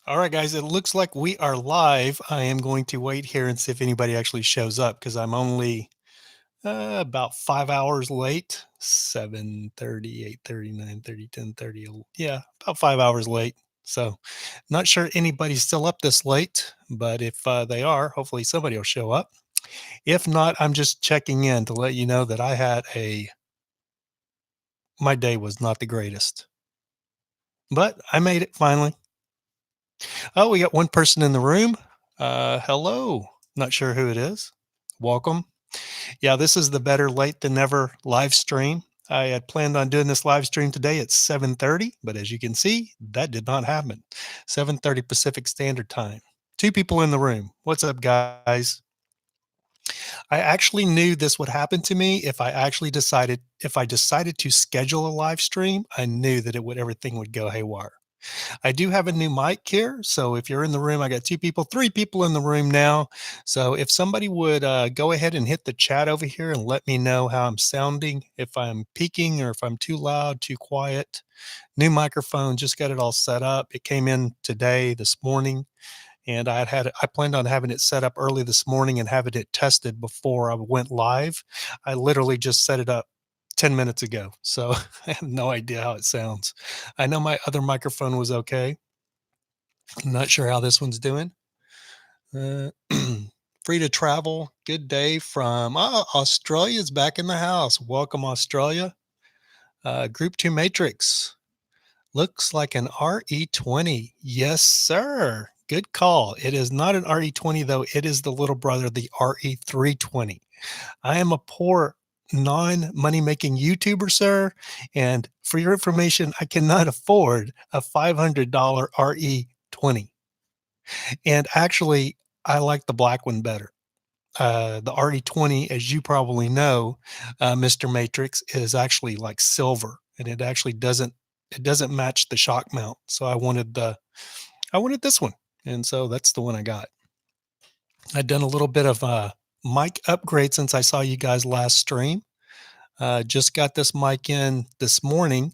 All right, guys, it looks like we are live. I am going to wait here and see if anybody actually shows up because I'm only about 5 hours late. 7:30, 8:30, 9:30, 10:30. Yeah, about 5 hours late. So, not sure anybody's still up this late, but if they are, hopefully somebody will show up. If not, I'm just checking in to let you know that my day was not the greatest, but I made it finally. Oh, we got one person in the room. Hello. Not sure who it is. Welcome. Yeah, this is the better late than never live stream. I had planned on doing this live stream today at 7:30, but as you can see, that did not happen. 7:30 Pacific Standard Time. Two people in the room. What's up, guys? I actually knew this would happen to me if I decided to schedule a live stream, I knew that everything would go haywire. I do have a new mic here. So if you're in the room, I got two people, three people in the room now. So if somebody would go ahead and hit the chat over here and let me know how I'm sounding, if I'm peaking or if I'm too loud, too quiet. New microphone, just got it all set up. It came in today, this morning, and I planned on having it set up early this morning and having it tested before I went live. I literally just set it up 10 minutes ago. So I have no idea how it sounds. I know my other microphone was okay. I'm not sure how this one's doing. Uh, free to travel. Good day from Australia's back in the house. Welcome, Australia. Group 2 Matrix. Looks like an RE20. Yes, sir. Good call. It is not an RE20, though. It is the little brother, the RE320. I am a poor non money making YouTuber, sir. And for your information, I cannot afford a $500 RE20. And actually, I like the black one better. The RE20, as you probably know, Mr. Matrix, is actually like silver, and it doesn't match the shock mount. So I wanted this one, and so that's the one I got. I've done a little bit of mic upgrade since I saw you guys last stream. Just got this mic in this morning.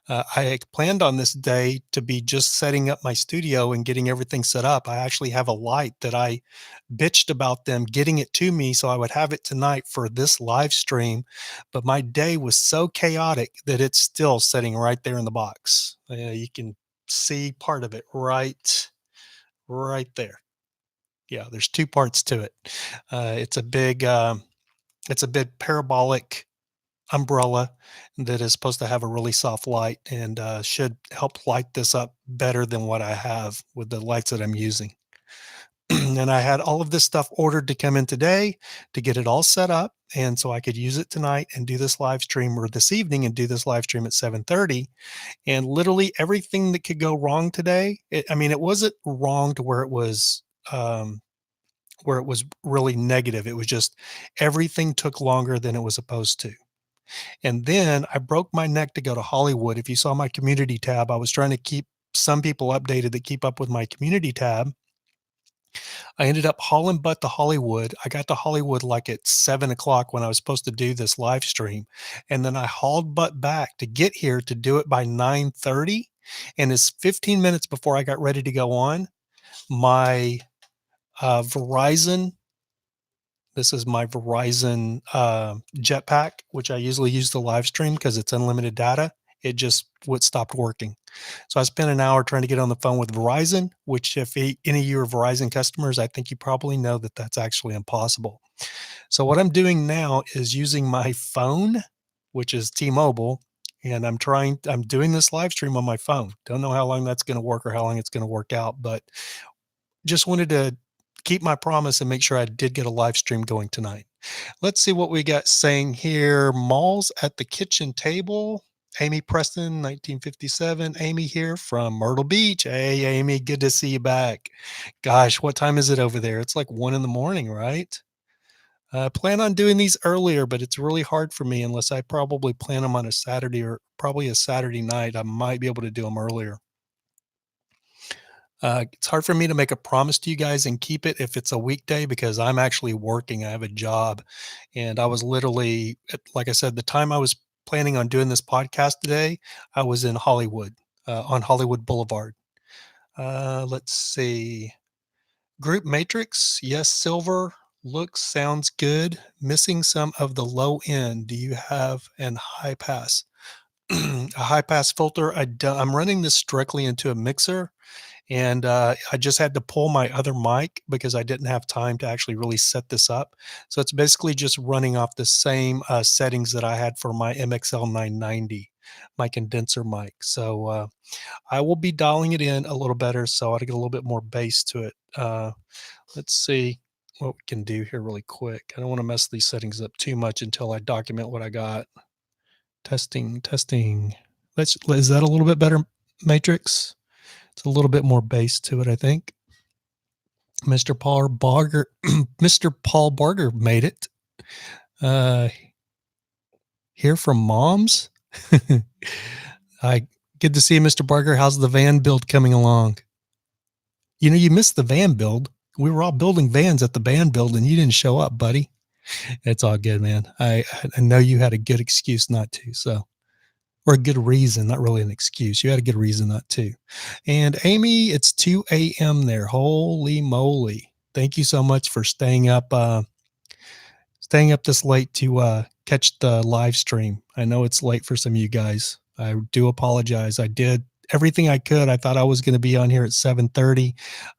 I had planned on this day to be just setting up my studio and getting everything set up. I actually have a light that I bitched about them getting it to me so I would have it tonight for this live stream. But my day was so chaotic that it's still sitting right there in the box. You can see part of it right there. Yeah, there's two parts to it. It's a big parabolic umbrella that is supposed to have a really soft light and should help light this up better than what I have with the lights that I'm using. And I had all of this stuff ordered to come in today to get it all set up. And so I could use it tonight and do this live stream, or this evening and do this live stream at 7:30. And literally everything that could go wrong today, I mean, it wasn't wrong to where it was really negative. It was just everything took longer than it was supposed to. And then I broke my neck to go to Hollywood. If you saw my community tab, I was trying to keep some people updated that keep up with my community tab. I ended up hauling butt to Hollywood. I got to Hollywood like at 7 o'clock when I was supposed to do this live stream. And then I hauled butt back to get here to do it by 9:30. And it's 15 minutes before I got ready to go on. My Verizon This is my Verizon jetpack, which I usually use to live stream because it's unlimited data. It just would stopped working. So I spent an hour trying to get on the phone with Verizon, which if any of you are Verizon customers, I think you probably know that that's actually impossible. So what I'm doing now is using my phone, which is T-Mobile, and I'm doing this live stream on my phone. Don't know how long that's going to work or how long it's going to work out, but just wanted to keep my promise and make sure I did get a live stream going tonight. Let's see what we got saying here. Malls at the kitchen table. Amy Preston, 1957. Amy here from Myrtle Beach. Hey, Amy, good to see you back. Gosh, what time is it over there? It's like 1 in the morning, right? I plan on doing these earlier, but it's really hard for me unless I probably plan them on a Saturday or probably a Saturday night. I might be able to do them earlier. It's hard for me to make a promise to you guys and keep it if it's a weekday because I'm actually working. I have a job. And I was literally, like I said, the time I was planning on doing this podcast today, I was in Hollywood, on Hollywood Boulevard. Let's see. Group matrix, yes, silver. Looks, sounds good. Missing some of the low end. Do you have an high pass? A high pass filter. I'm running this directly into a mixer, and I just had to pull my other mic because I didn't have time to actually really set this up. So it's basically just running off the same settings that I had for my MXL 990, my condenser mic. So I will be dialing it in a little better so I get a little bit more bass to it. Let's see what we can do here really quick. I don't want to mess these settings up too much until I document what I got. Testing, testing. Is that a little bit better, Matrix? It's a little bit more bass to it, I think. Mr. Paul Barger, Mr. Paul Barger made it. Uh, Here from Mom's. I Good to see you, Mr. Barger. How's the van build coming along? You know, you missed the van build. We were all building vans at the van build, and you didn't show up, buddy. It's all good, man. I know you had a good excuse not to, so, or a good reason, not really an excuse. You had a good reason not to. And Amy, it's 2 a.m. there. Holy moly! Thank you so much for staying up this late to catch the live stream. I know it's late for some of you guys. I do apologize. I did everything I could. I thought I was going to be on here at 7:30.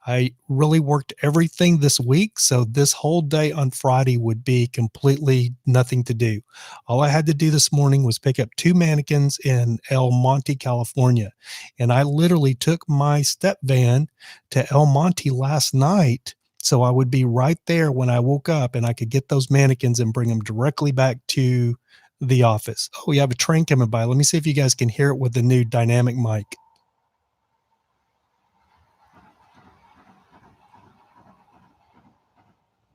I really worked everything this week, so this whole day on Friday would be completely nothing to do. All I had to do this morning was pick up 2 mannequins in El Monte, California, and I literally took my step van to El Monte last night, so I would be right there when I woke up, and I could get those mannequins and bring them directly back to the office. Oh, we have a train coming by. Let me see if you guys can hear it with the new dynamic mic.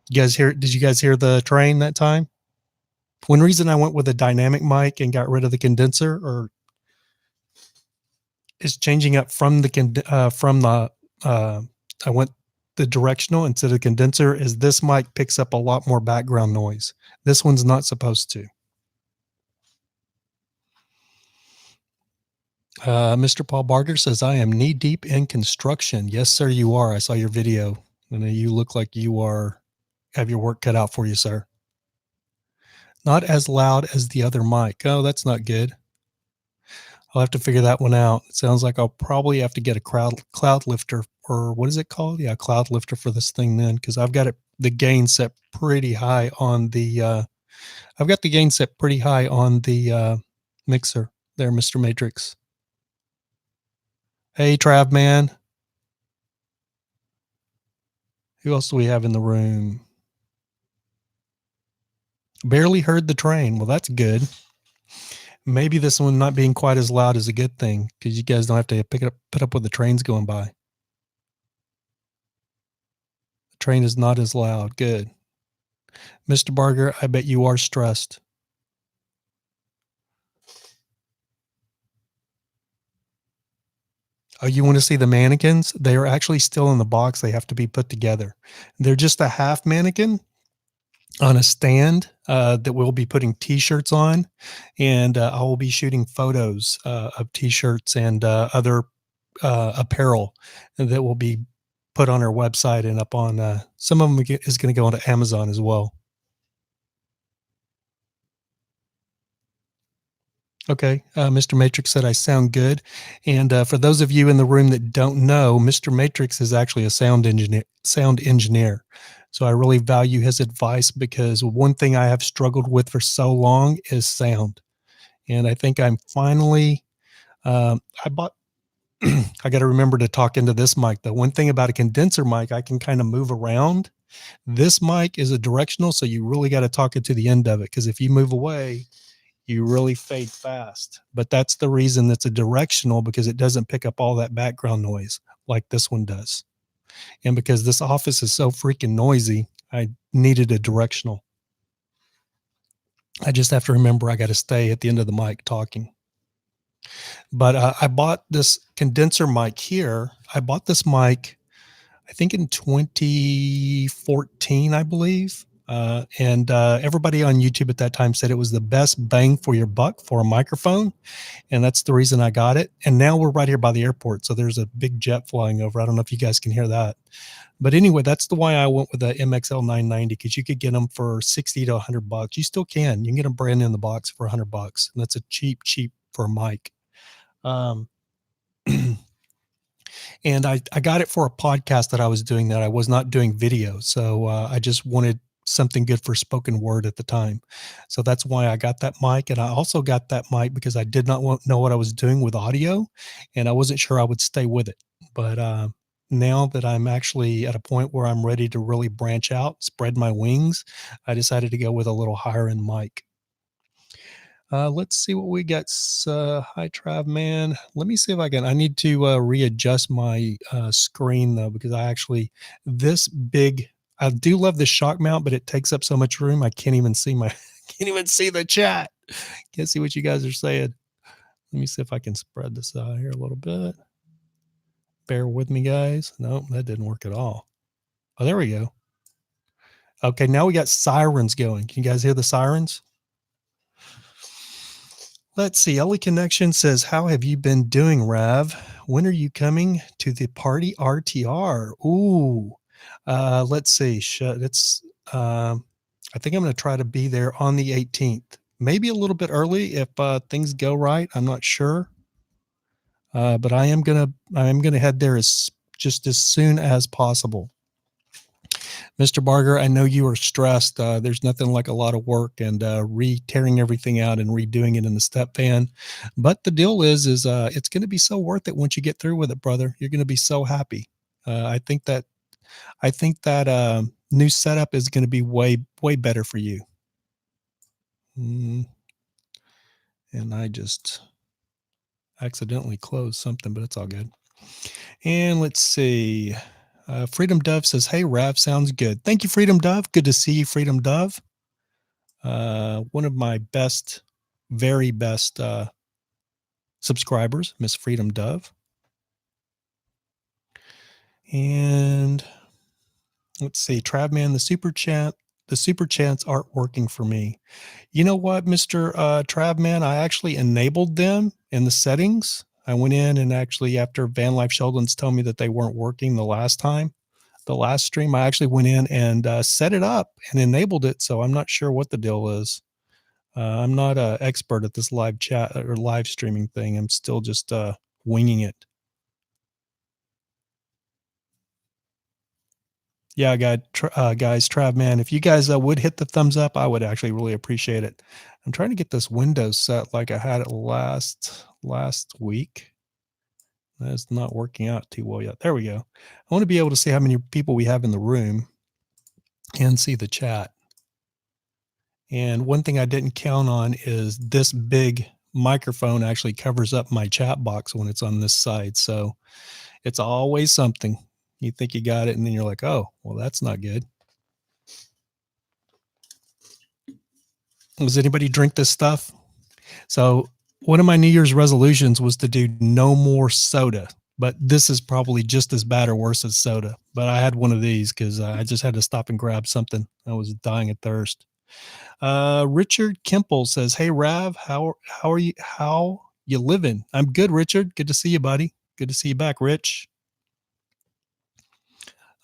You guys hear? Did you guys hear the train that time? One reason I went with a dynamic mic and got rid of the condenser, or is changing up from the I went the directional instead of condenser, is this mic picks up a lot more background noise. This one's not supposed to. Mr. Paul Barger says, I am knee deep in construction. Yes, sir, you are. I saw your video, and you look like you have your work cut out for you, sir. Not as loud as the other mic. Oh, that's not good. I'll have to figure that one out. It sounds like I'll probably have to get a cloud lifter, or what is it called? Yeah, cloud lifter for this thing then, because I've got the gain set pretty high on the mixer there, Mr. Matrix. Hey, Trav man. Who else do we have in the room? Barely heard the train. Well, that's good. Maybe this one not being quite as loud is a good thing, because you guys don't have to put up with the trains going by. The train is not as loud. Good. Mr. Barger, I bet you are stressed. Oh, you want to see the mannequins? They are actually still in the box. They have to be put together. They're just a half mannequin on a stand that we'll be putting t-shirts on, and I will be shooting photos of t-shirts and other apparel that will be put on our website and up on some of them is going to go onto Amazon as well. Okay. Mr. Matrix said I sound good. And for those of you in the room that don't know, Mr. Matrix is actually a sound engineer. So I really value his advice, because one thing I have struggled with for so long is sound. And I think I'm finally, I got to remember to talk into this mic. The one thing about a condenser mic, I can kind of move around. This mic is a directional, so you really got to talk it to the end of it, because if you move away, you really fade fast. But that's the reason it's a directional, because it doesn't pick up all that background noise like this one does. And because this office is so freaking noisy, I needed a directional. I just have to remember I got to stay at the end of the mic talking. But I bought this condenser mic here. I bought this mic, I think in 2014, I believe. And everybody on YouTube at that time said it was the best bang for your buck for a microphone. And that's the reason I got it. And now we're right here by the airport. So there's a big jet flying over. I don't know if you guys can hear that. But anyway, that's the why I went with the MXL 990, because you could get them for 60 to 100 bucks. You still can. You can get them brand new in the box for 100 bucks. And that's a cheap for a mic. Um, and I got it for a podcast that I was doing that I was not doing video. So I just wanted something good for spoken word at the time. So that's why I got that mic. And I also got that mic because I did not know what I was doing with audio, and I wasn't sure I would stay with it. But now that I'm actually at a point where I'm ready to really branch out, spread my wings, I decided to go with a little higher end mic. Let's see what we got. Hi, Trav, man. Let me see if I need to readjust my screen though, because this big, I do love the shock mount, but it takes up so much room. I can't even see can't even see the chat. Can't see what you guys are saying. Let me see if I can spread this out here a little bit. Bear with me, guys. Nope, that didn't work at all. Oh, there we go. Okay, now we got sirens going. Can you guys hear the sirens? Let's see. Ellie Connection says, how have you been doing, Rav? When are you coming to the party RTR? Ooh, let's see. I think I'm going to try to be there on the 18th. Maybe a little bit early if things go right. I'm not sure. But I am gonna head there just as soon as possible. Mr. Barger, I know you are stressed. There's nothing like a lot of work and tearing everything out and redoing it in the step van. But the deal is it's going to be so worth it once you get through with it, brother. You're going to be so happy. I think that new setup is going to be way better for you. And I just accidentally closed something, but it's all good. And let's see. Freedom Dove says, hey, Rav, sounds good. Thank you, Freedom Dove. Good to see you, Freedom Dove. One of my very best subscribers, Miss Freedom Dove. And let's see, Travman, the super chats aren't working for me. You know what, Mr. Travman, I actually enabled them in the settings. I went in and actually, after Van Life Sheldon's told me that they weren't working the last stream, I actually went in and set it up and enabled it. So I'm not sure what the deal is. I'm not an expert at this live chat or live streaming thing. I'm still just winging it. Yeah, guys, Trav, man, if you guys would hit the thumbs up, I would actually really appreciate it. I'm trying to get this Windows set like I had it last week. That's not working out too well yet. There we go. I want to be able to see how many people we have in the room and see the chat. And one thing I didn't count on is this big microphone actually covers up my chat box when it's on this side. So it's always something. You think you got it, and then you're like, oh, well, that's not good. Does anybody drink this stuff? So one of my New Year's resolutions was to do no more soda, but this is probably just as bad or worse as soda. But I had one of these because I just had to stop and grab something. I was dying of thirst. Richard Kimple says, hey, Rav, how are you? How you living? I'm good, Richard. Good to see you, buddy. Good to see you back, Rich.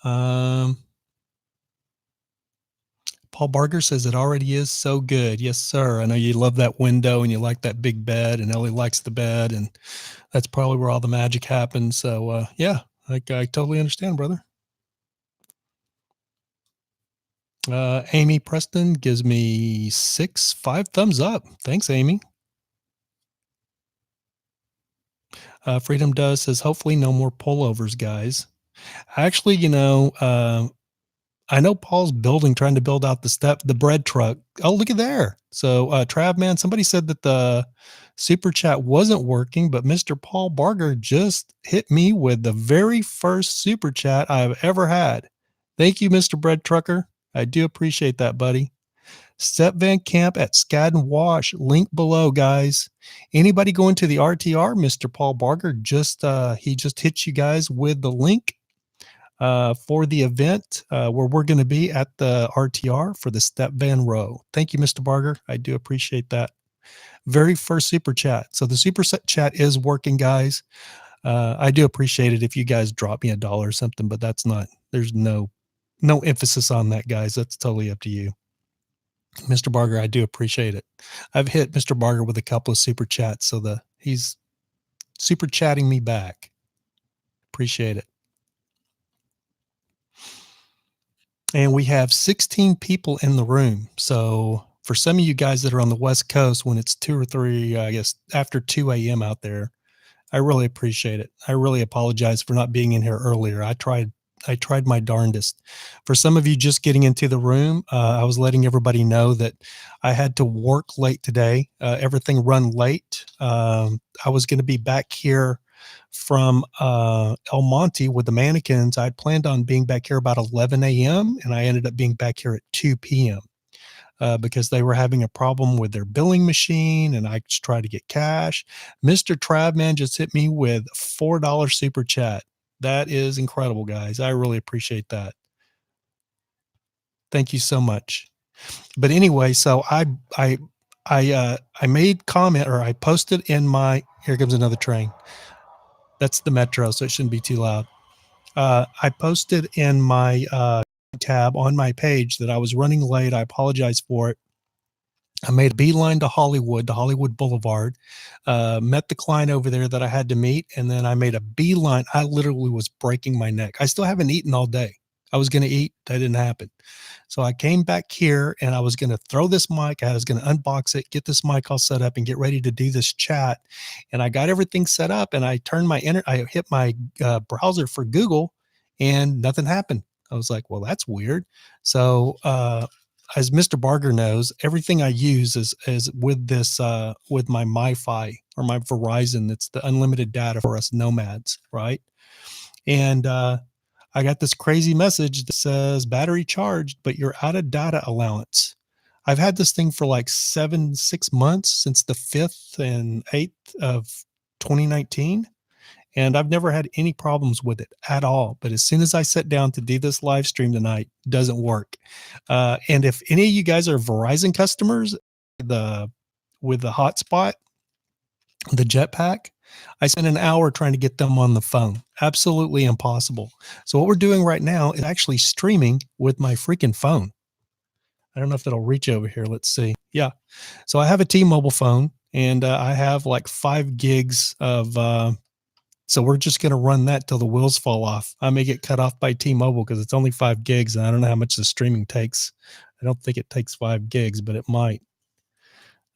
Paul Barger says it already is so good. Yes, sir. I know you love that window and you like that big bed, and Ellie likes the bed, and that's probably where all the magic happens. So, yeah, I totally understand, brother. Amy Preston gives me 5 thumbs up. Thanks, Amy. Freedom Does says, hopefully no more pullovers, guys. Actually, I know Paul's trying to build out the bread truck. Oh, look at there. So, Trav, man, somebody said that the super chat wasn't working, but Mr. Paul Barger just hit me with the very first super chat I've ever had. Thank you, Mr. Bread Trucker. I do appreciate that, buddy. Step Van Camp at Skadden Wash. Link below, guys. Anybody going to the RTR? Mr. Paul Barger he just hit you guys with the link. for the event where we're going to be at the RTR for the Step Van Row. Thank you, Mr. Barger. I do appreciate that. Very first super chat. So the super chat is working, guys. I do appreciate it if you guys drop me $1 or something, but that's not, there's no emphasis on that, guys. That's totally up to you. Mr. Barger, I do appreciate it. I've hit Mr. Barger with a couple of super chats, so he's super chatting me back. Appreciate it. And we have 16 people in the room. So for some of you guys that are on the West Coast, when it's 2 or 3, I guess after 2 a.m. out there, I really appreciate it. I really apologize for not being in here earlier. I tried my darndest. For some of you just getting into the room, I was letting everybody know that I had to work late today. Everything run late. I was going to be back here from El Monte with the mannequins. I'd planned on being back here about 11 a.m. and I ended up being back here at 2 p.m. Because they were having a problem with their billing machine, and I just tried to get cash. Mr. Travman just hit me with $4 super chat. That is incredible, guys. I really appreciate that. Thank you so much. But anyway, so I made comment, or I posted in my, here comes another train. That's the metro, so it shouldn't be too loud. I posted in my tab on my page that I was running late. I apologize for it. I made a beeline to Hollywood Boulevard, met the client over there that I had to meet, and then I made a beeline. I literally was breaking my neck. I still haven't eaten all day. I was going to eat. That didn't happen. So I came back here and I was going to throw this mic. I was going to unbox it, get this mic all set up and get ready to do this chat. And I got everything set up and I turned I hit my browser for Google and nothing happened. I was like, well, that's weird. So, as Mr. Barger knows, everything I use is with this, with my MiFi or my Verizon. It's the unlimited data for us nomads, right? And, I got this crazy message that says battery charged, but you're out of data allowance. I've had this thing for like 6 months, since the 5th and 8th of 2019. And I've never had any problems with it at all. But as soon as I sit down to do this live stream tonight, it doesn't work. And if any of you guys are Verizon customers, with the hotspot, the jetpack, I spent an hour trying to get them on the phone. Absolutely impossible. So what we're doing right now is actually streaming with my freaking phone. I don't know if that'll reach over here. Let's see. Yeah. So I have a T-Mobile phone and I have like 5 gigs of, so we're just going to run that till the wheels fall off. I may get cut off by T-Mobile because it's only 5 gigs and I don't know how much the streaming takes. I don't think it takes 5 gigs, but it might.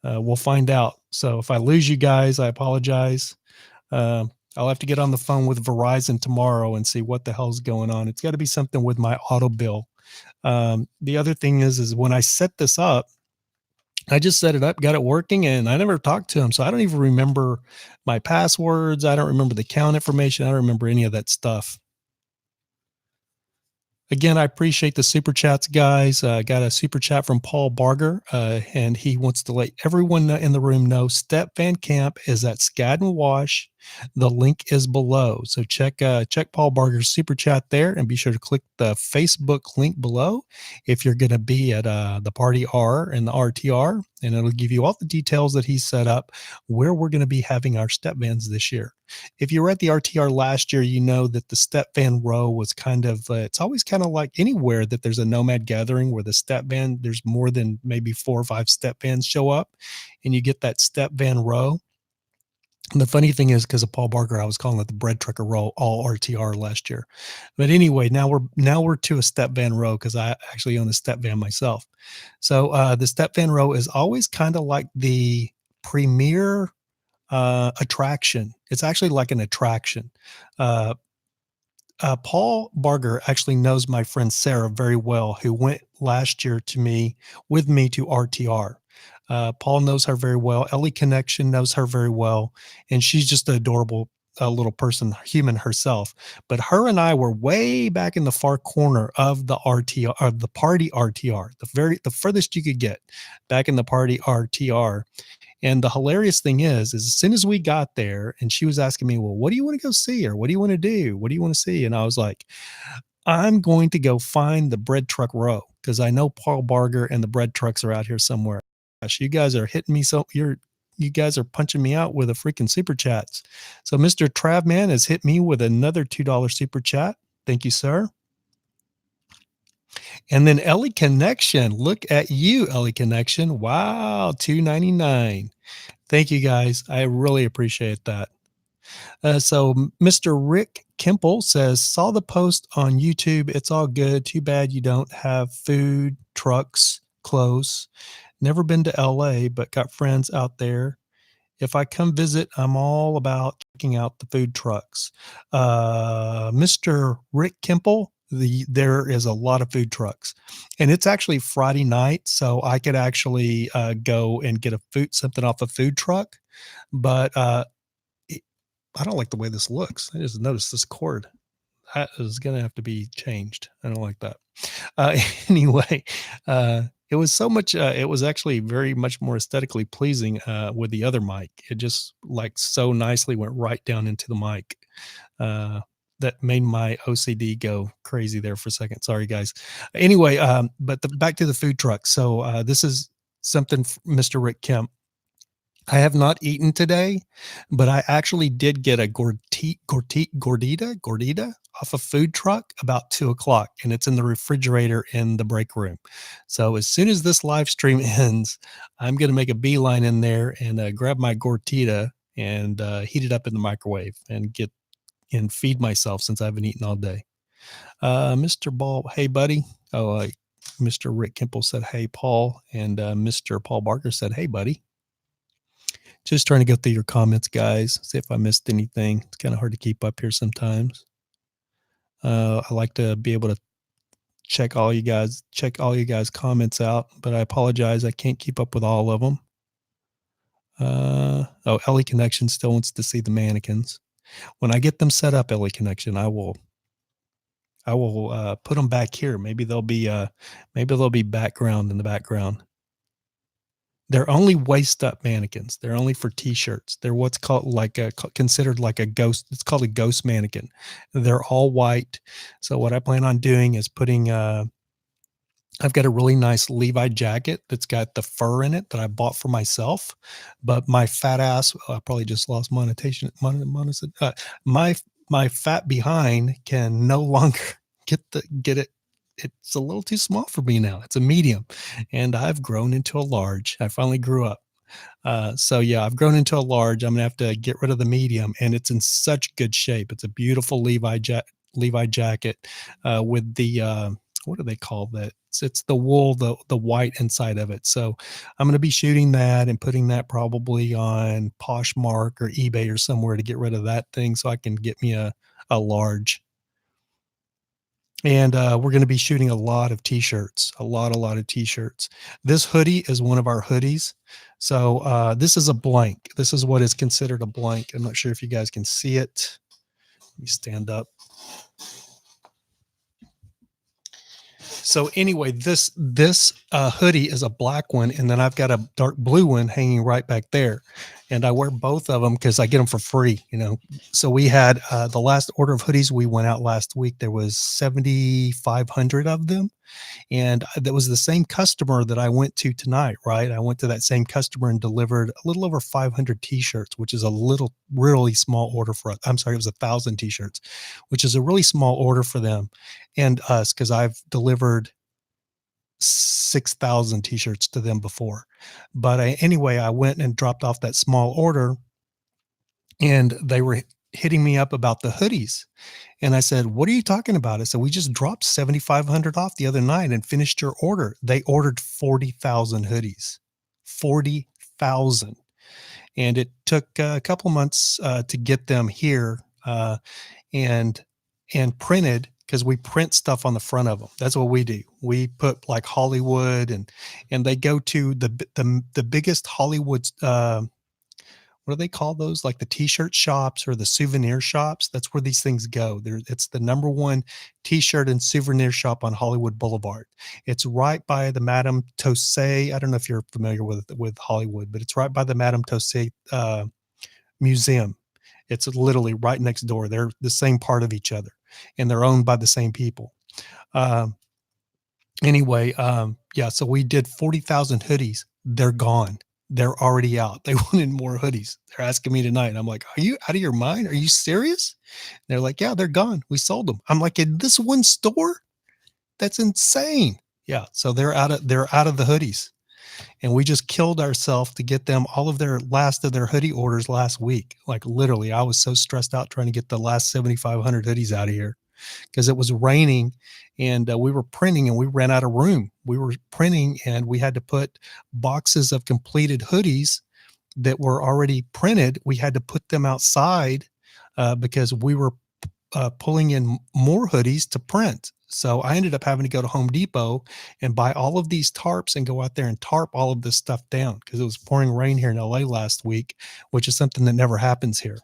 We'll find out. So if I lose you guys, I apologize. I'll have to get on the phone with Verizon tomorrow and see what the hell's going on. It's got to be something with my auto bill. The other thing is when I set this up, I just set it up, got it working, and I never talked to him. So I don't even remember my passwords. I don't remember the account information. I don't remember any of that stuff. Again, I appreciate the super chats, guys. Got a super chat from Paul Barger, and he wants to let everyone in the room know Step Van Camp is at Skadden Wash. The link is below. So check Paul Barger's super chat there, and be sure to click the Facebook link below if you're going to be at the Party R and the RTR, and it'll give you all the details that he's set up where we're going to be having our step vans this year. If you were at the RTR last year, you know that the step van row was kind of, it's always kind of like anywhere that there's a Nomad gathering where the step van, there's more than maybe 4 or 5 step vans show up and you get that step van row. And the funny thing is, because of Paul Barker, I was calling it the bread trucker row, all RTR last year. But anyway, now we're to a step van row because I actually own a step van myself. So the step van row is always kind of like the premier attraction. It's actually like an attraction. Paul Barger actually knows my friend Sarah very well, who went last year with me to RTR. Paul knows her very well. Ellie Connection knows her very well, and she's just an adorable little person, human herself. But her and I were way back in the far corner of the RTR, of the party RTR, the furthest you could get, back in the party RTR. And the hilarious thing is as soon as we got there and she was asking me, well, what do you want to go see? Or what do you want to do? What do you want to see? And I was like, I'm going to go find the bread truck row because I know Paul Barger and the bread trucks are out here somewhere. Gosh, you guys are hitting me you guys are punching me out with a freaking super chats. So Mr. Travman has hit me with another $2 super chat. Thank you, sir. And then Ellie Connection. Look at you, Ellie Connection. Wow, 2.99. Thank you guys. I really appreciate that. So Mr. Rick Kimple says, saw the post on YouTube. It's all good. Too bad you don't have food trucks close. Never been to LA, but got friends out there. If I come visit, I'm all about checking out the food trucks. Mr. Rick Kimple, there is a lot of food trucks, and it's actually Friday night, so I could actually go and get something off a food truck. But I don't like the way this looks. I just noticed this cord. That is going to have to be changed. I don't like that. Anyway, it was so much, it was actually very much more aesthetically pleasing with the other mic. It just like so nicely went right down into the mic. That made my OCD go crazy there for a second. Sorry, guys. Anyway, but back to the food truck. So this is something Mr. Rick Kemp. I have not eaten today, but I actually did get a gordita off a food truck about 2 o'clock, and it's in the refrigerator in the break room. So as soon as this live stream ends, I'm going to make a beeline in there and grab my gordita and heat it up in the microwave and feed myself since I haven't eaten all day. Mr. Ball, hey buddy. Oh, Mr. Rick Kimple said, hey Paul, and Mr. Paul Barker said, hey buddy. Just trying to go through your comments, guys. See if I missed anything. It's kind of hard to keep up here sometimes. I like to be able to check all you guys' comments out, but I apologize. I can't keep up with all of them. Ellie Connection still wants to see the mannequins. When I get them set up, Ellie Connection, I will put them back here. Maybe they'll be background in the background. They're only waist up mannequins. They're only for t-shirts. They're what's called considered like a ghost. It's called a ghost mannequin. They're all white. So what I plan on doing is putting, I've got a really nice Levi jacket that's got the fur in it that I bought for myself, but my fat ass, I probably just lost monetization. My fat behind can no longer get it. It's a little too small for me now. It's a medium, and I've grown into a large. I finally grew up. So yeah, I've grown into a large. I'm gonna have to get rid of the medium, and it's in such good shape. It's a beautiful Levi jacket with the what do they call that? It's the wool, the white inside of it. So I'm going to be shooting that and putting that probably on Poshmark or eBay or somewhere to get rid of that thing, so I can get me a large. And we're going to be shooting a lot of t-shirts, a lot of t-shirts. This hoodie is one of our hoodies. So this is a blank. This is what is considered a blank. I'm not sure if you guys can see it. Let me stand up. So anyway, this hoodie is a black one, and then I've got a dark blue one hanging right back there, and I wear both of them because I get them for free, you know. So we had the last order of hoodies we went out last week. There was 7,500 of them, and that was the same customer that I went to tonight. Right, I went to that same customer and delivered a little over 500 t-shirts, which is a really small order for us. I'm sorry, it was 1,000 t-shirts, which is a really small order for them and us, because I've delivered 6,000 t-shirts to them before. But anyway, I went and dropped off that small order, and they were hitting me up about the hoodies. And I said, what are you talking about? I said, we just dropped 7,500 off the other night and finished your order. They ordered 40,000 hoodies, 40,000. And it took a couple months to get them here and printed, because we print stuff on the front of them. That's what we do. We put like Hollywood, and they go to the biggest Hollywood, what do they call those? Like the t-shirt shops or the souvenir shops. That's where these things go. It's the #1 t-shirt and souvenir shop on Hollywood Boulevard. It's right by the Madame Tussauds. I don't know if you're familiar with Hollywood, but it's right by the Madame Tussauds museum. It's literally right next door. They're the same part of each other, and they're owned by the same people. Um, anyway, yeah, so we did 40,000 hoodies. They're gone. They're already out. They wanted more hoodies. They're asking me tonight. I'm like, "Are you out of your mind? Are you serious?" They're like, "Yeah, they're gone. We sold them." I'm like, "In this one store? That's insane." Yeah, so they're out of the hoodies, and we just killed ourselves to get them all of their last of their hoodie orders last week. Like, literally, I was so stressed out trying to get the last 7,500 hoodies out of here because it was raining, and we were printing and we ran out of room. We were printing and we had to put boxes of completed hoodies that were already printed. We had to put them outside because we were pulling in more hoodies to print. So I ended up having to go to Home Depot and buy all of these tarps and go out there and tarp all of this stuff down because it was pouring rain here in LA last week, which is something that never happens here.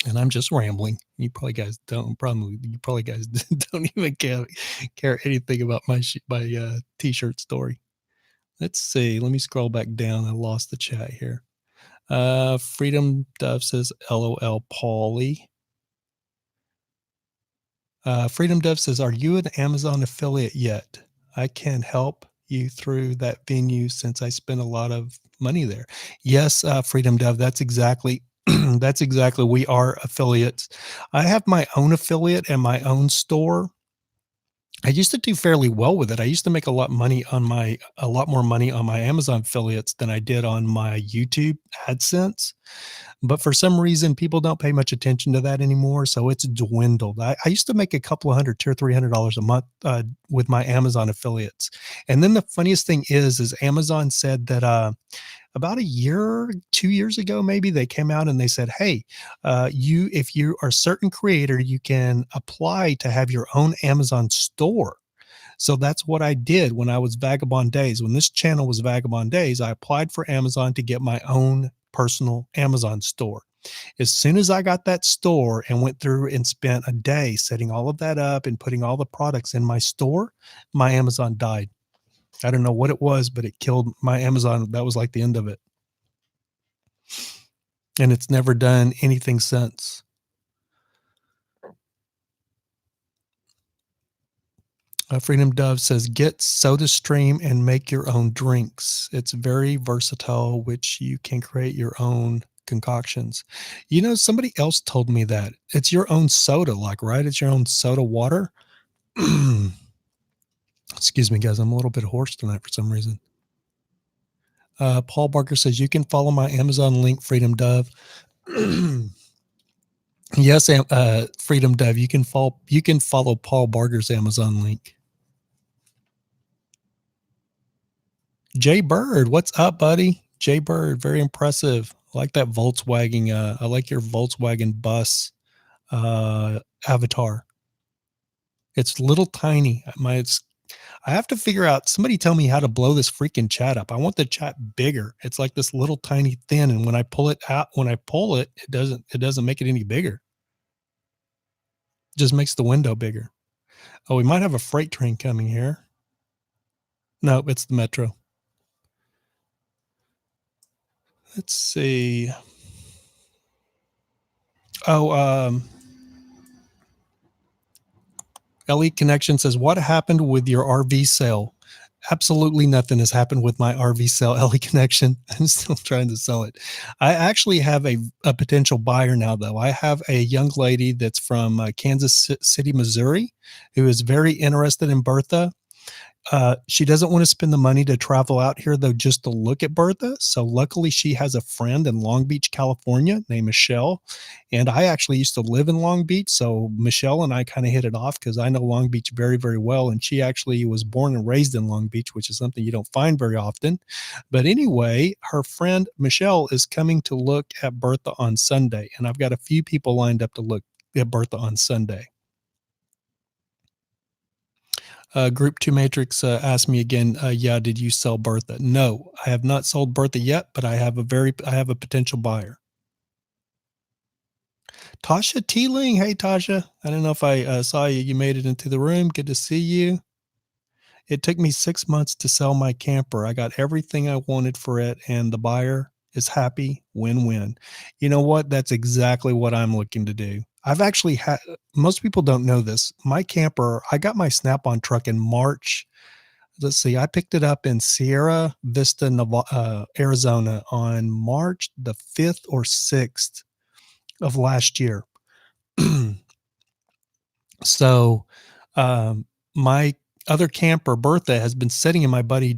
And I'm just rambling. You probably guys don't even care anything about my t-shirt story. Let's see. Let me scroll back down. I lost the chat here. Freedom Dove says, LOL, Paulie. Freedom Dove says, are you an Amazon affiliate yet? I can help you through that venue since I spend a lot of money there. Yes, Freedom Dove, that's exactly that's exactly, we are affiliates. I have my own affiliate and my own store. I used to do fairly well with it. I used to make a lot more money on my Amazon affiliates than I did on my YouTube AdSense. But for some reason, people don't pay much attention to that anymore, so it's dwindled. I used to make a couple of hundred, $200 or $300 a month with my Amazon affiliates. And then the funniest thing is Amazon said that about a year, 2 years ago, maybe they came out and they said, "Hey, if you are a certain creator, you can apply to have your own Amazon store." So that's what I did when I was Vagabond Days. When this channel was Vagabond Days, I applied for Amazon to get my own personal Amazon store. As soon as I got that store and went through and spent a day setting all of that up and putting all the products in my store, my Amazon died. I don't know what it was, but it killed my Amazon. That was like the end of it. And it's never done anything since. Freedom Dove says, get SodaStream and make your own drinks. It's very versatile, which you can create your own concoctions. You know, somebody else told me that it's your own soda, like, right? It's your own soda water. Excuse me, guys. I'm a little bit hoarse tonight for some reason. Paul Barker says, you can follow my Amazon link, Freedom Dove. Yes, Freedom Dove. You can follow Paul Barker's Amazon link. Jay Bird, what's up, buddy? Jay Bird, very impressive. I like that Volkswagen. I like your Volkswagen bus avatar. It's little tiny. I have to figure out. Somebody tell me how to blow this freaking chat up. I want the chat bigger. It's like this little tiny thin, and when I pull it out, it doesn't make it any bigger. It just makes the window bigger. Oh, we might have a freight train coming here. No, it's the metro. Let's see. Oh, Elite Connection says, what happened with your RV sale? Absolutely nothing has happened with my RV sale, Ellie Connection. I'm still trying to sell it. I actually have a potential buyer now, though. I have a young lady that's from Kansas City, Missouri, who is very interested in Bertha. She doesn't want to spend the money to travel out here, though, just to look at Bertha. So luckily she has a friend in Long Beach, California named Michelle. And I actually used to live in Long Beach. So Michelle and I kind of hit it off because I know Long Beach very, very well. And she actually was born and raised in Long Beach, which is something you don't find very often. But anyway, her friend Michelle is coming to look at Bertha on Sunday. And I've got a few people lined up to look at Bertha on Sunday. Group 2 Matrix asked me again, yeah, did you sell Bertha? No, I have not sold Bertha yet, but I have a potential buyer. Tasha Teeling. Hey, Tasha. I don't know if I saw you. You made it into the room. Good to see you. It took me 6 months to sell my camper. I got everything I wanted for it, and the buyer is happy. Win-win. You know what? That's exactly what I'm looking to do. I've actually had most people don't know this. My camper, I got my Snap-on truck in March. Let's see, I picked it up in Sierra Vista, Arizona on March the 5th or 6th of last year. So, my other camper, Bertha, has been sitting in my buddy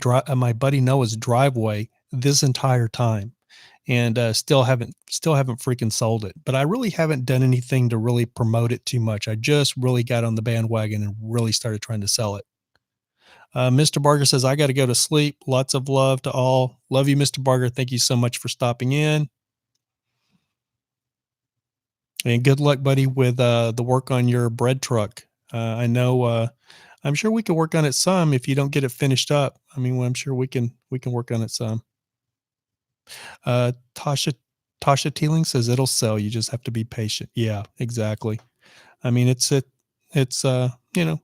Noah's driveway this entire time, and still haven't freaking sold it. But I really haven't done anything to really promote it too much. I just really got on the bandwagon and really started trying to sell it. Mr. Barger says, I got to go to sleep. Lots of love to all. Love you, Mr. Barger. Thank you so much for stopping in. And good luck, buddy, with the work on your bread truck. I know I'm sure we can work on it some if you don't get it finished up. I mean, well, I'm sure we can work on it some. Uh, Tasha Tasha Teeling says it'll sell. You just have to be patient. Yeah, exactly. I mean, it's you know,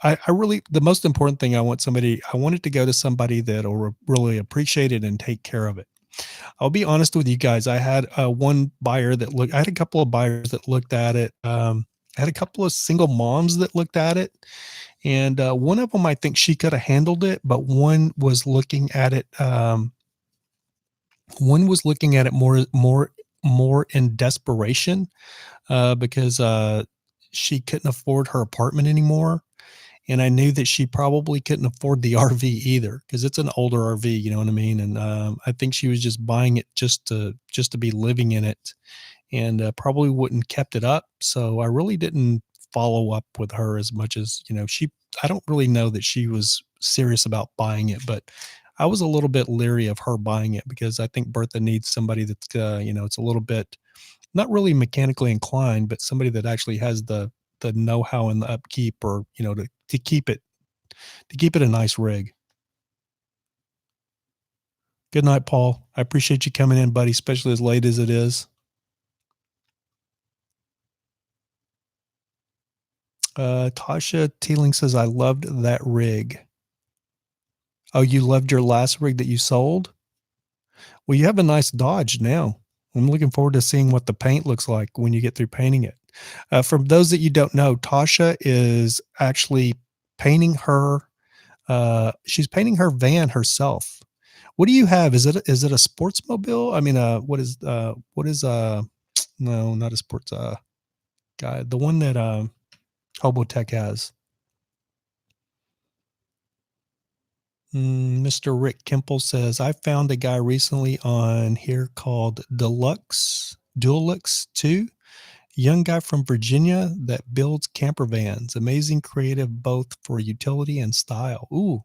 I really the most important thing I want it to go to somebody that'll really appreciate it and take care of it. I'll be honest with you guys. I had a couple of buyers that looked at it. I had a couple of single moms that looked at it, and one of them I think she could have handled it, but one was looking at it more in desperation because she couldn't afford her apartment anymore. And I knew that she probably couldn't afford the RV either because it's an older RV, you know what I mean? And I think she was just buying it just to be living in it, and probably wouldn't kept it up. So I really didn't follow up with her as much as, I don't really know that she was serious about buying it, but I was a little bit leery of her buying it because I think Bertha needs somebody that's, it's a little bit not really mechanically inclined, but somebody that actually has the know-how and the upkeep, or, to keep it a nice rig. Good night, Paul. I appreciate you coming in, buddy, especially as late as it is. Tasha Teeling says, I loved that rig. Oh, you loved your last rig that you sold? Well, you have a nice Dodge now. I'm looking forward to seeing what the paint looks like when you get through painting it. For those that you don't know, Tasha is actually painting her. She's painting her van herself. What do you have? Is it a sports mobile? I mean, no, not a sports guy. The one that Hobotech has. Mr. Rick Kemple says, I found a guy recently on here called Deluxe 2. Young guy from Virginia that builds camper vans. Amazing creative both for utility and style. Ooh,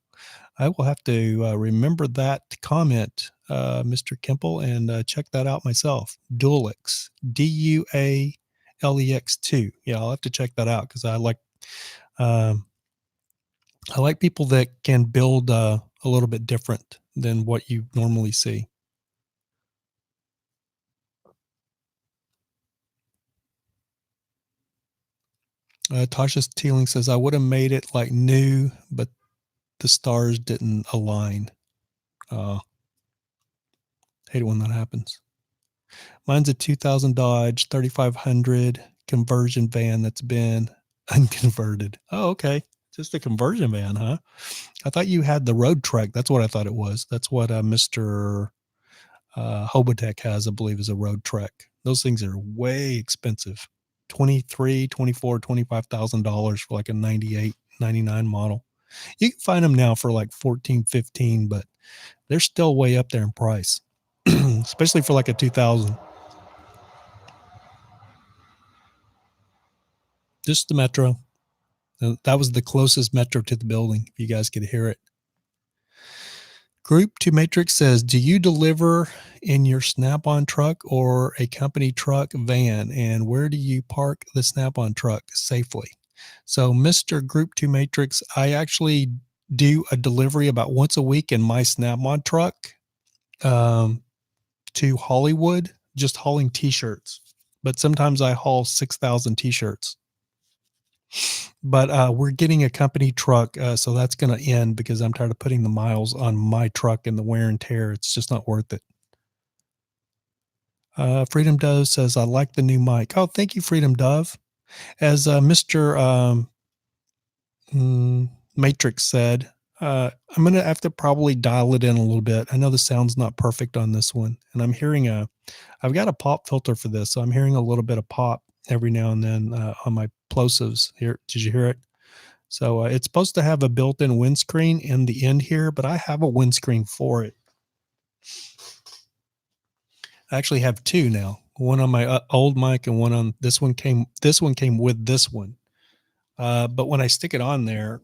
I will have to remember that comment, Mr. Kemple, and check that out myself. Dualex, Dualex 2. Yeah, I'll have to check that out because um, I like people that can build a little bit different than what you normally see. Tasha Teeling says, I would have made it like new, but the stars didn't align. Hate it when that happens. Mine's a 2000 Dodge 3500 conversion van that's been unconverted. Oh, okay. Just a conversion van, huh? I thought you had the road truck. That's what I thought it was. That's what Mr. Hobotech has, I believe, is a road truck. Those things are way expensive. 23, 24, $25,000 for like a 98, 99 model. You can find them now for like 14, 15, but they're still way up there in price, especially for like a 2000. Just the Metro. That was the closest Metro to the building. If you guys could hear it. Group 2 Matrix says, do you deliver in your Snap-on truck or a company truck van? And where do you park the Snap-on truck safely? So, Mr. Group 2 Matrix, I actually do a delivery about once a week in my Snap-on truck to Hollywood, just hauling T-shirts. But sometimes I haul 6,000 T-shirts. But we're getting a company truck, so that's going to end because I'm tired of putting the miles on my truck and the wear and tear. It's just not worth it. Freedom Dove says, I like the new mic. Oh, thank you, Freedom Dove. As Mr. Matrix said, I'm going to have to probably dial it in a little bit. I know the sound's not perfect on this one, and I've got a pop filter for this, so I'm hearing a little bit of pop every now and then on my plosives here. Did you hear it? So it's supposed to have a built-in windscreen in the end here, but I have a windscreen for it. I actually have two now. One on my old mic and one on this one came. This one came with this one. But when I stick it on there,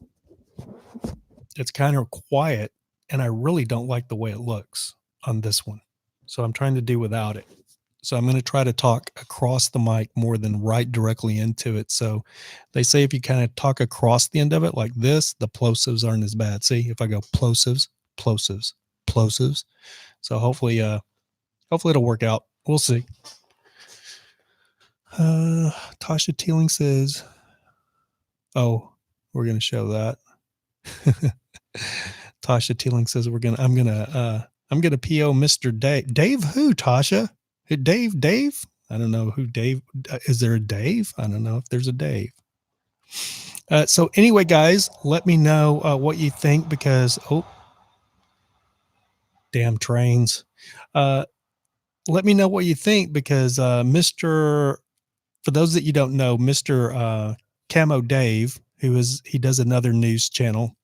it's kind of quiet, and I really don't like the way it looks on this one. So I'm trying to do without it. So I'm going to try to talk across the mic more than right directly into it. So they say if you kind of talk across the end of it like this, the plosives aren't as bad. See, if I go plosives, plosives, plosives. So hopefully it'll work out. We'll see. Tasha Teeling says, oh, we're going to show that. Tasha Teeling says I'm gonna PO Mr. Dave. Dave who, Tasha? Dave? I don't know who Dave. Is there a Dave? I don't know if there's a Dave. So anyway, guys, let me know what you think because, oh, damn trains. Let me know what you think because for those that you don't know, Mr. Camo Dave, he does another news channel.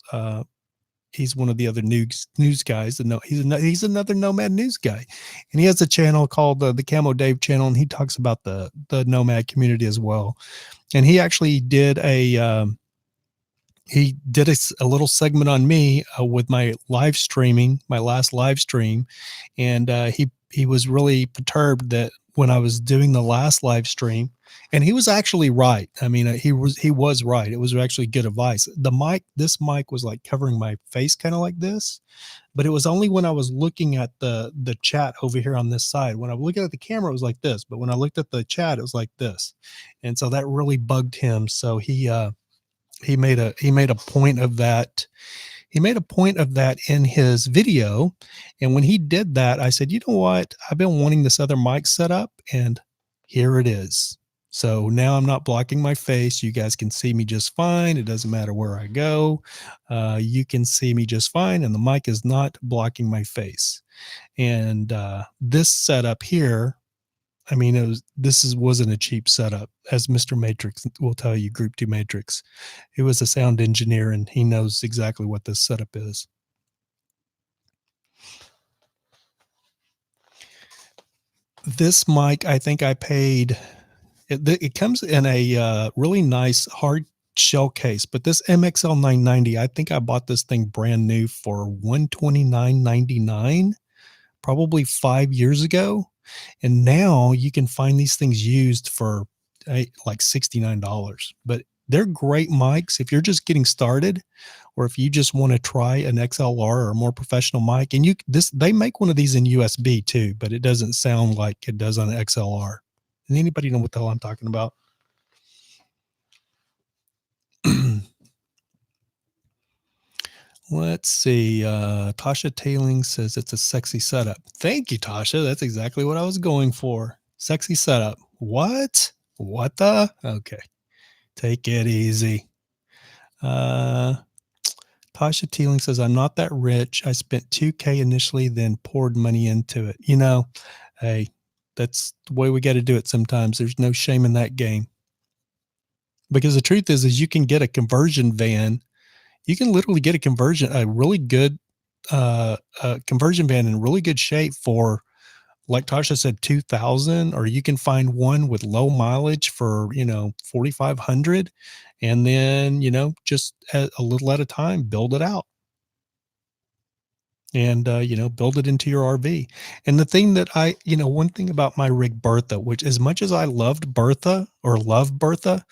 He's one of the other news guys. And he's another Nomad news guy, and he has a channel called the Camo Dave channel, and he talks about the Nomad community as well. And he actually did a little segment on me with my live streaming, my last live stream, and he was really perturbed that when I was doing the last live stream, and he was actually right. I mean, he was right. It was actually good advice. This mic was like covering my face, kind of like this, but it was only when I was looking at the chat over here on this side. When I was looking at the camera, it was like this, but when I looked at the chat, it was like this, and so that really bugged him. So he made a point of that. He made a point of that in his video. And when he did that, I said, you know what? I've been wanting this other mic set up, and here it is. So now I'm not blocking my face. You guys can see me just fine. It doesn't matter where I go. You can see me just fine, and the mic is not blocking my face. And this setup here, I mean, wasn't a cheap setup, as Mr. Matrix will tell you, Group 2 Matrix. He was a sound engineer, and he knows exactly what this setup is. This mic, I think I paid, it comes in a really nice hard shell case, but this MXL 990, I think I bought this thing brand new for $129.99, probably 5 years ago. And now you can find these things used for like $69, but they're great mics if you're just getting started, or if you just want to try an XLR or a more professional mic. And they make one of these in USB too, but it doesn't sound like it does on an XLR. Does anybody know what the hell I'm talking about? Let's see. Tasha Tailing says it's a sexy setup. Thank you, Tasha. That's exactly what I was going for. Sexy setup. What? What the? Okay. Take it easy. Tasha Teeling says, I'm not that rich. I spent $2K initially, then poured money into it. You know, hey, that's the way we got to do it sometimes. There's no shame in that game. Because the truth is you can get a conversion van. You can literally get a really good conversion van in really good shape for, like Tasha said, 2,000, or you can find one with low mileage for, 4,500, and then, just a little at a time, build it out. And, build it into your RV. And the thing that one thing about my rig Bertha, which as much as I loved Bertha or love Bertha,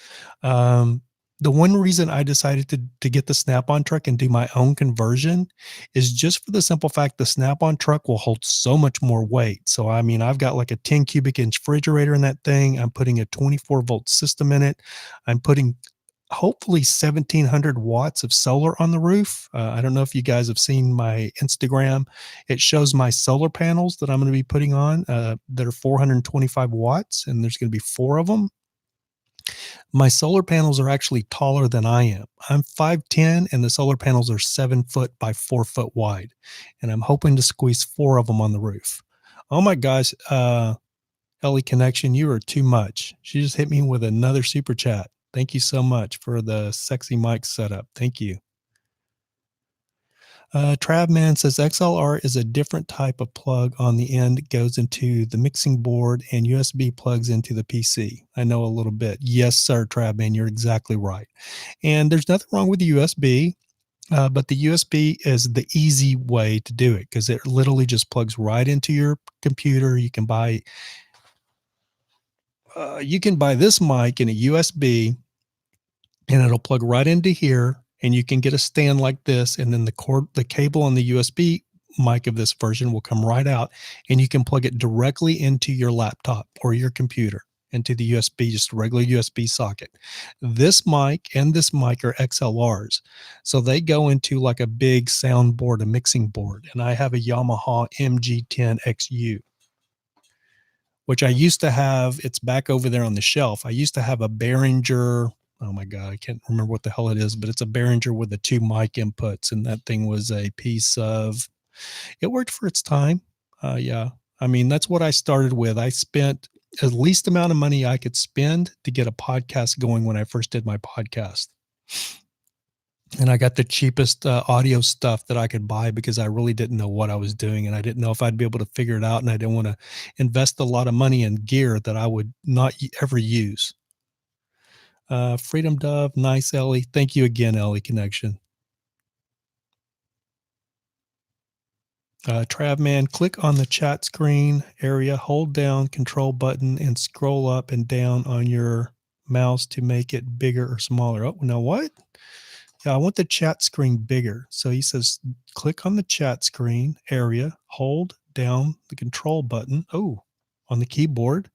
the one reason I decided to get the Snap-on truck and do my own conversion is just for the simple fact the Snap-on truck will hold so much more weight. So, I mean, I've got like a 10 cubic inch refrigerator in that thing. I'm putting a 24 volt system in it. I'm putting hopefully 1,700 watts of solar on the roof. I don't know if you guys have seen my Instagram. It shows my solar panels that I'm going to be putting on that are 425 watts, and there's going to be 4 of them. My solar panels are actually taller than I am. I'm 5'10", and the solar panels are 7 foot by 4 foot wide. And I'm hoping to squeeze 4 of them on the roof. Oh my gosh, Ellie Connection, you are too much. She just hit me with another super chat. Thank you so much for the sexy mic setup. Thank you. Travman says XLR is a different type of plug on the end. It goes into the mixing board and USB plugs into the PC. I know a little bit. Yes, sir, Travman, you're exactly right. And there's nothing wrong with the USB, but the USB is the easy way to do it because it literally just plugs right into your computer. You can buy this mic in a USB and it'll plug right into here, and you can get a stand like this, and then the cable on the USB mic of this version will come right out, and you can plug it directly into your laptop or your computer into the USB, just a regular USB socket. This mic and this mic are XLRs, so they go into like a big soundboard, a mixing board, and I have a Yamaha MG10XU, which I used to have. It's back over there on the shelf. I used to have a Behringer. Oh my God, I can't remember what the hell it is, but it's a Behringer with the 2 mic inputs. And that thing was a piece of, it worked for its time. Yeah. I mean, that's what I started with. I spent the least amount of money I could spend to get a podcast going when I first did my podcast. And I got the cheapest audio stuff that I could buy because I really didn't know what I was doing, and I didn't know if I'd be able to figure it out, and I didn't want to invest a lot of money in gear that I would not ever use. Freedom Dove, nice, Ellie. Thank you again, Ellie Connection. Travman, click on the chat screen area, hold down control button, and scroll up and down on your mouse to make it bigger or smaller. Oh, now what? Yeah, I want the chat screen bigger. So he says, click on the chat screen area, hold down the control button. Oh, on the keyboard.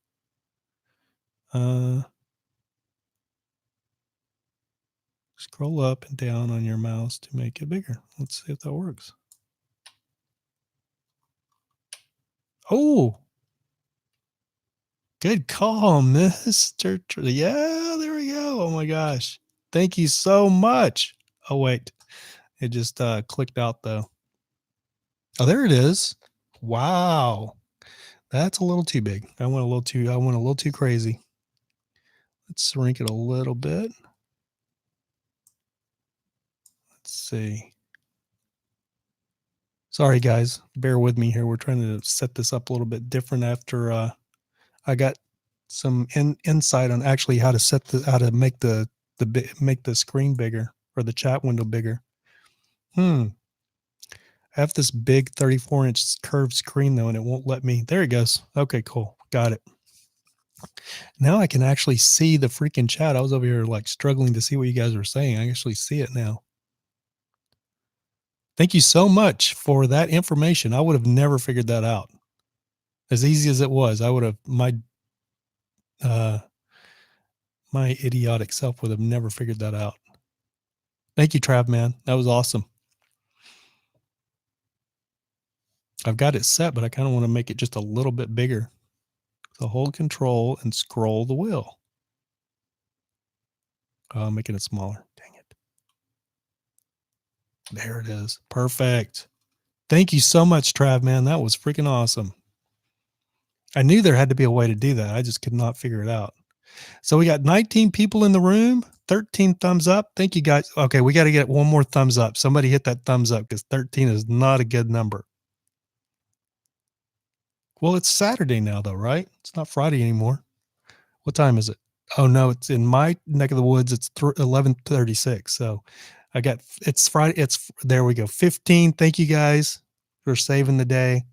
Scroll up and down on your mouse to make it bigger. Let's see if that works. Oh, good call, Mr. Yeah, there we go. Oh my gosh. Thank you so much. Oh, wait. It just clicked out though. Oh, there it is. Wow. That's a little too big. I went a little too crazy. Let's shrink it a little bit. Let's see. Sorry guys, bear with me here. We're trying to set this up a little bit different after I got some insight on actually how to make the screen bigger or the chat window bigger. I have this big 34-inch curved screen though, and it won't let me. There it goes. Okay, cool. Got it. Now I can actually see the freaking chat. I was over here like struggling to see what you guys were saying. I actually see it now. Thank you so much for that information. I would have never figured that out. As easy as it was, I would have my idiotic self would have never figured that out. Thank you, Trav, man. That was awesome. I've got it set, but I kind of want to make it just a little bit bigger. So hold control and scroll the wheel. Making it smaller. Dang it. There it is. Perfect. Thank you so much, Trav, man. That was freaking awesome. I knew there had to be a way to do that. I just could not figure it out. So we got 19 people in the room, 13 thumbs up. Thank you guys. Okay, we got to get one more thumbs up. Somebody hit that thumbs up because 13 is not a good number. Well, it's Saturday now though, right? It's not Friday anymore. What time is it? Oh no, it's in my neck of the woods. It's 11:36. So it's Friday. There we go. 15. Thank you guys for saving the day.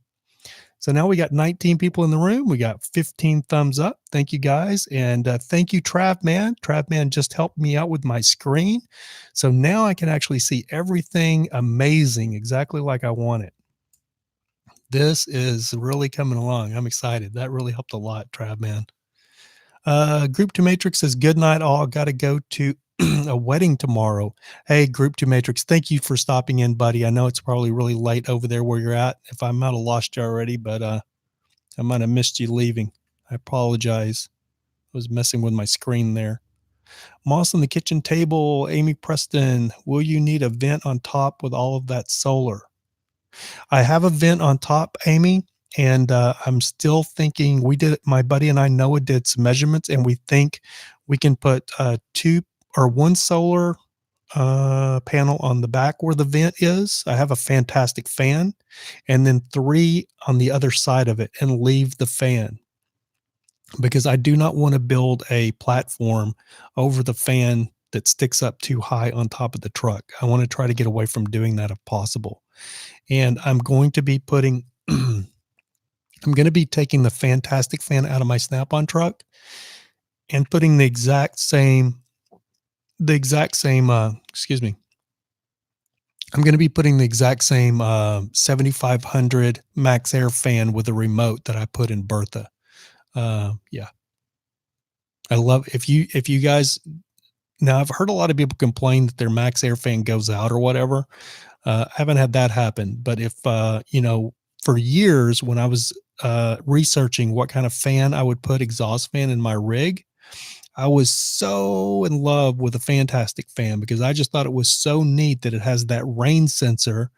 So now we got 19 people in the room. We got 15 thumbs up. Thank you guys. And thank you, Travman. Travman just helped me out with my screen. So now I can actually see everything amazing, exactly like I want it. This is really coming along. I'm excited. That really helped a lot, Travman. Group to Matrix says, good night all. Got to go to a wedding tomorrow. Hey, Group 2 Matrix, thank you for stopping in, buddy. I know it's probably really late over there where you're at. If I might have lost you already, but I might have missed you leaving. I apologize. I was messing with my screen there. Moss on the kitchen table. Amy Preston, will you need a vent on top with all of that solar? I have a vent on top, Amy, and I'm still thinking. My buddy and I, Noah, did some measurements, and we think we can put two or one solar panel on the back where the vent is. I have a fantastic fan, and then three on the other side of it, and leave the fan, because I do not want to build a platform over the fan that sticks up too high on top of the truck. I want to try to get away from doing that if possible. And I'm going to be putting I'm going to be taking the fantastic fan out of my Snap-on truck and putting excuse me. I'm going to be putting the exact same 7500 Max Air fan with a remote that I put in Bertha. Yeah. I love if you guys now, I've heard a lot of people complain that their Max Air fan goes out or whatever. I haven't had that happen, but if for years when I was researching what kind of fan I would put exhaust fan in my rig, I was so in love with a fantastic fan because I just thought it was so neat that it has that rain sensor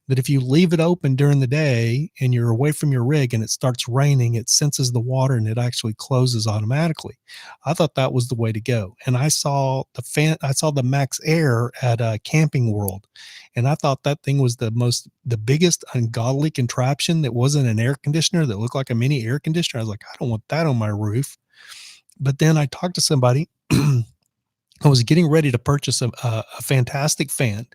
that if you leave it open during the day and you're away from your rig and it starts raining, it senses the water and it actually closes automatically. I thought that was the way to go. And I saw the Max Air at Camping World, and I thought that thing was the biggest ungodly contraption that wasn't an air conditioner that looked like a mini air conditioner. I was like, I don't want that on my roof. But then I talked to somebody. I was getting ready to purchase a fantastic fan,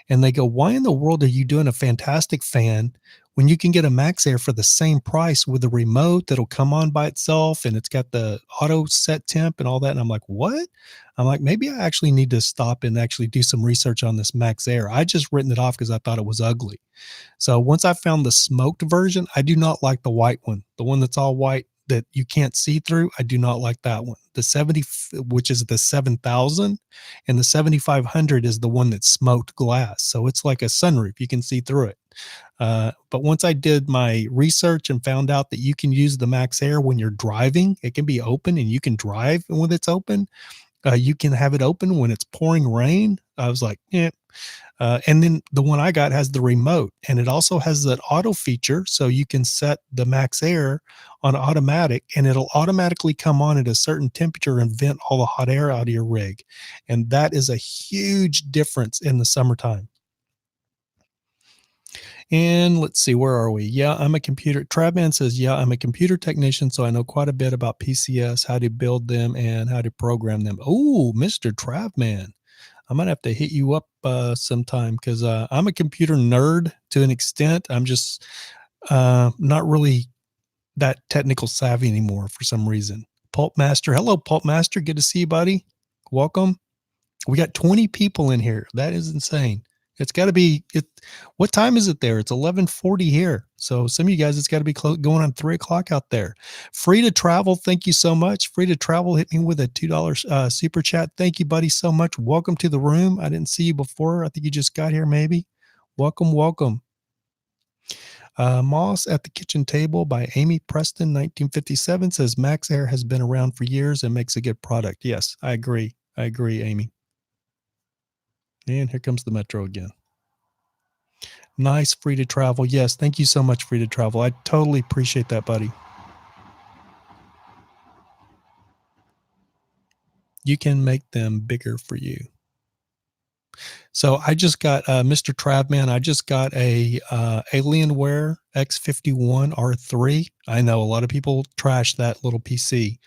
and they go, "Why in the world are you doing a fantastic fan when you can get a Max Air for the same price with a remote that'll come on by itself and it's got the auto set temp and all that?" And I'm like, "What?" I'm like, maybe I actually need to stop and actually do some research on this Max Air. I just written it off because I thought it was ugly. So once I found the smoked version, I do not like the white one, the one that's all white that you can't see through. I do not like that one. The 70, which is the 7000, and the 7500 is the one that's smoked glass. So it's like a sunroof. You can see through it. But once I did my research and found out that you can use the Max Air when you're driving, it can be open and you can drive when it's open. You can have it open when it's pouring rain. I was like, yeah. And then the one I got has the remote, and it also has that auto feature. So you can set the Max Air on automatic, and it'll automatically come on at a certain temperature and vent all the hot air out of your rig. And that is a huge difference in the summertime. And let's see, where are we? Yeah, I'm a computer. Travman says, yeah, I'm a computer technician, so I know quite a bit about PCS, how to build them, and how to program them. Oh, Mr. Travman. I might have to hit you up sometime because I'm a computer nerd to an extent. I'm just not really that technical savvy anymore for some reason. Pulp Master. Hello, Pulp Master. Good to see you, buddy. Welcome. We got 20 people in here. That is insane. It's got to be it. What time is it there? It's 11:40 here. So some of you guys, it's got to be going on 3 o'clock out there. Free to travel. Thank you so much. Free to travel. Hit me with a $2 super chat. Thank you, buddy, so much. Welcome to the room. I didn't see you before. I think you just got here, maybe. Welcome, welcome. Moss at the Kitchen Table by Amy Preston, 1957 says Max Air has been around for years and makes a good product. Yes, I agree. I agree, Amy. And here comes the Metro again. Nice, free to travel. Yes, thank you so much, free to travel. I totally appreciate that, buddy. You can make them bigger for you. So I just got Mr. Travman. I just got a Alienware X51 R3. I know a lot of people trash that little PC.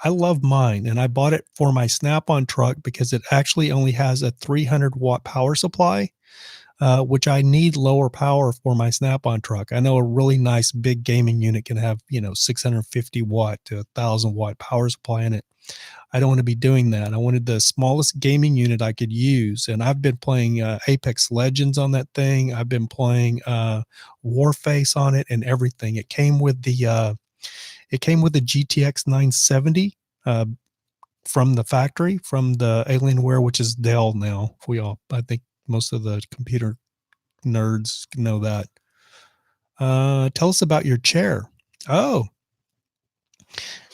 I love mine, and I bought it for my Snap-on truck because it actually only has a 300-watt power supply, which I need lower power for my Snap-on truck. I know a really nice big gaming unit can have 650 watt to 1,000-watt power supply in it. I don't want to be doing that. I wanted the smallest gaming unit I could use, and I've been playing Apex Legends on that thing. I've been playing Warface on it and everything. It came with the GTX 970 from the factory, from the Alienware, which is Dell now. I think most of the computer nerds know that. Tell us about your chair. Oh,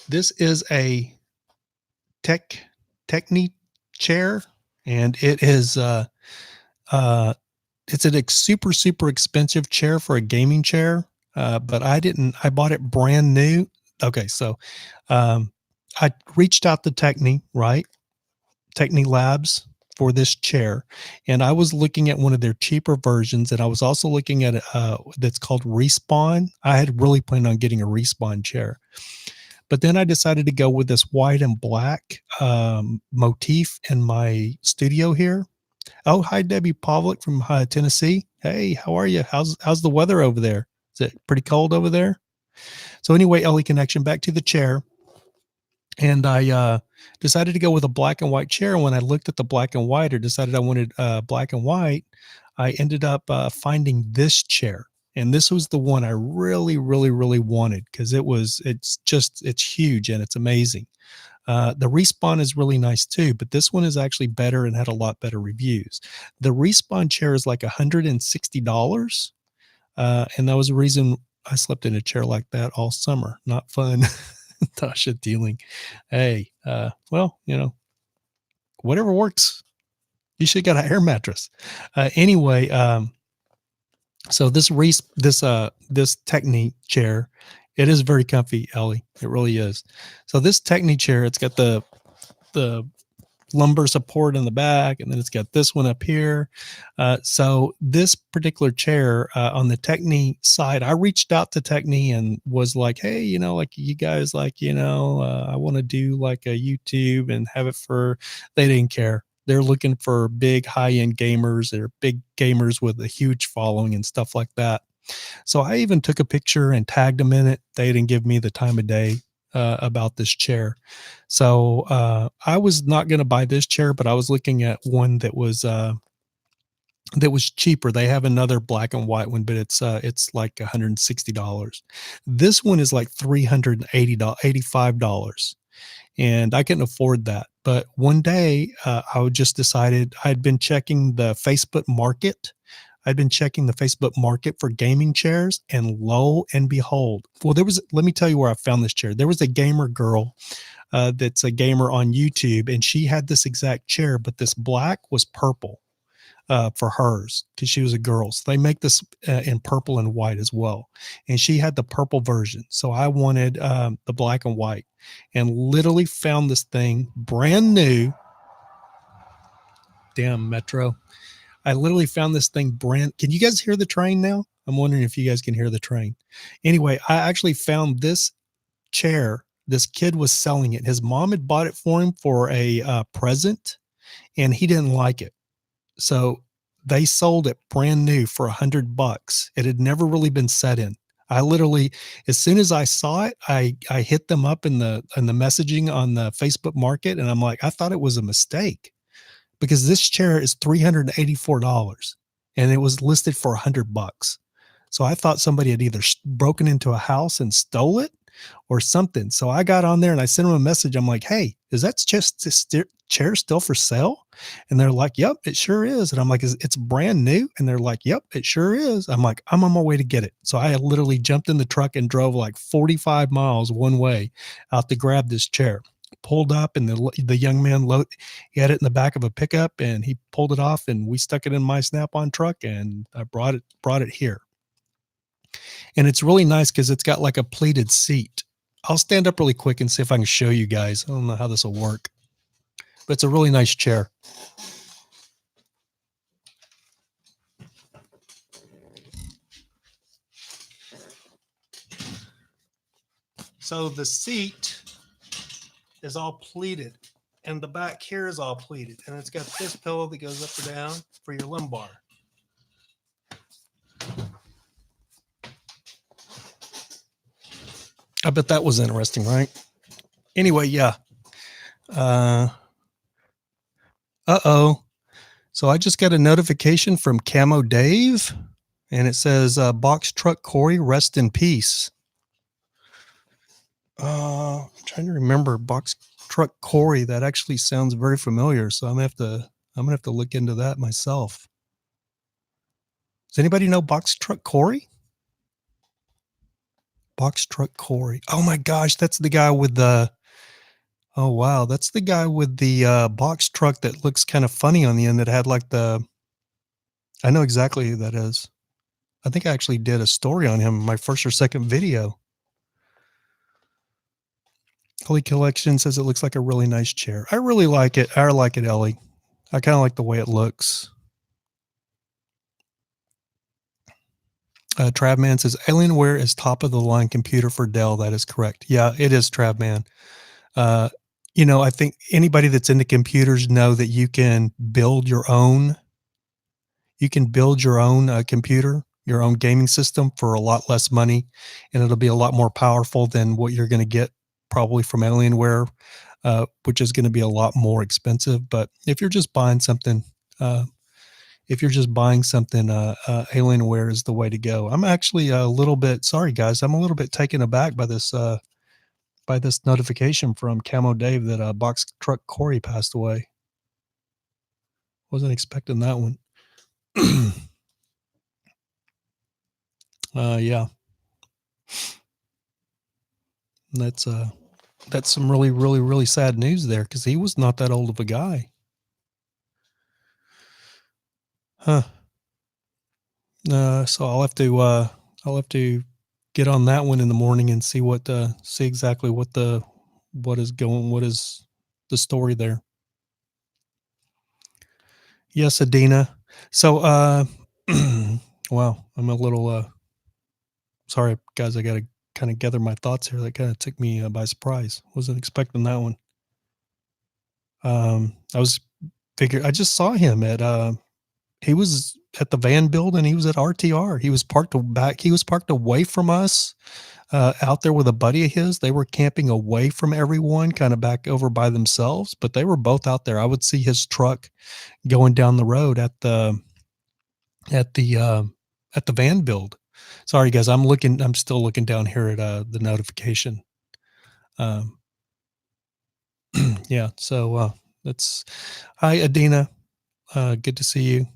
this is a Techni chair, and it is it's a super expensive chair for a gaming chair. But I bought it brand new. Okay, so I reached out to Techni Labs for this chair, and I was looking at one of their cheaper versions, and I was also looking at that's called Respawn. I had really planned on getting a Respawn chair, but then I decided to go with this white and black motif in my studio here. Oh, hi, Debbie Pavlik from Tennessee. Hey, how are you? How's the weather over there? Is it pretty cold over there? So anyway, Ellie Connection, back to the chair. And I decided to go with a black and white chair. When I looked at the black and white, or decided I wanted black and white, I ended up finding this chair. And this was the one I really wanted, because it's huge and it's amazing. The Respawn is really nice too, but this one is actually better and had a lot better reviews. The Respawn chair is like $160. And that was the reason I slept in a chair like that all summer. Not fun. Tasha dealing. Hey, well, whatever works. You should got an air mattress. Anyway, so this Technique chair, it is very comfy, Ellie. It really is. So this Technique chair, it's got the lumbar support in the back, and then it's got this one up here. So this particular chair on the Techni side, I reached out to Techni and was like, hey, like you guys, like, I want to do like a YouTube and have it they didn't care. They're looking for big high-end gamers. They're big gamers with a huge following and stuff like that. So I even took a picture and tagged them in it. They didn't give me the time of day about this chair. So I was not going to buy this chair, but I was looking at one that was cheaper. They have another black and white one, but it's like $160. This one is like $385. And I couldn't afford that. But one day I just decided, I'd been checking the Facebook market. I'd been checking the Facebook market for gaming chairs, and lo and behold, well, let me tell you where I found this chair. There was a gamer girl that's a gamer on YouTube, and she had this exact chair, but this black was purple for hers, because she was a girl. So they make this in purple and white as well. And she had the purple version. So I wanted the black and white, and literally found this thing brand new. Damn, Metro. I literally found this thing can you guys hear the train now? I'm wondering if you guys can hear the train. Anyway, I actually found this chair. This kid was selling it. His mom had bought it for him for a present, and he didn't like it. So they sold it brand new for $100. It had never really been set in. I literally, as soon as I saw it, I hit them up in the messaging on the Facebook market. And I'm like, I thought it was a mistake, because this chair is $384 and it was listed for $100. So I thought somebody had either broken into a house and stole it or something. So I got on there and I sent them a message. I'm like, hey, is that just this chair still for sale? And they're like, yep, it sure is. And I'm like, it's brand new? And they're like, yep, it sure is. I'm like, I'm on my way to get it. So I literally jumped in the truck and drove like 45 miles one way out to grab this chair. Pulled up, and the young man he had it in the back of a pickup, and he pulled it off, and we stuck it in my Snap-on truck, and I brought it here. And it's really nice because it's got like a pleated seat. I'll stand up really quick and see if I can show you guys. I don't know how this will work, but it's a really nice chair. So the seat is all pleated, and the back here is all pleated, and it's got this pillow that goes up or down for your lumbar. I bet that was interesting, right? Anyway, yeah. So I just got a notification from Camo Dave, and it says, Box Truck Corey, rest in peace. I'm trying to remember truck Corey. That actually sounds very familiar. So I'm gonna have to look into that myself. Does anybody know box truck Corey? Box truck Corey. Oh my gosh, that's the guy with the. Oh wow, that's the guy with the box truck that looks kind of funny on the end. That had like the. I know exactly who that is. I think I actually did a story on him in my first or second video. Ellie Collection says it looks like a really nice chair. I really like it. I like it, Ellie. I kind of like the way it looks. Travman says Alienware is top of the line computer for Dell. That is correct. Yeah, it is, Travman. Uh, I think anybody that's into computers know that you can build your own. You can build your own computer, your own gaming system for a lot less money, and it'll be a lot more powerful than what you're going to get probably from Alienware, which is going to be a lot more expensive. But if you're just buying something, uh, Alienware is the way to go. I'm actually a little bit sorry, guys. I'm a little bit taken aback by this notification from Camo Dave that box truck Corey passed away. Wasn't expecting that one. Yeah, that's some really, really, really sad news there because he was not that old of a guy. Huh. So I'll have to get on that one in the morning and see exactly what is the story there. Yes, Adina. So wow, I'm a little sorry guys, I got to kind of gather my thoughts here. That kind of took me by surprise. Wasn't expecting that one. I just saw him at he was at the van build and he was at RTR. He was parked away from us, out there with a buddy of his. They were camping away from everyone, kind of back over by themselves, but they were both out there. I would see his truck going down the road at the at the van build. Sorry guys, I'm still looking down here at the notification. Um yeah, so that's hi Adina. Good to see you.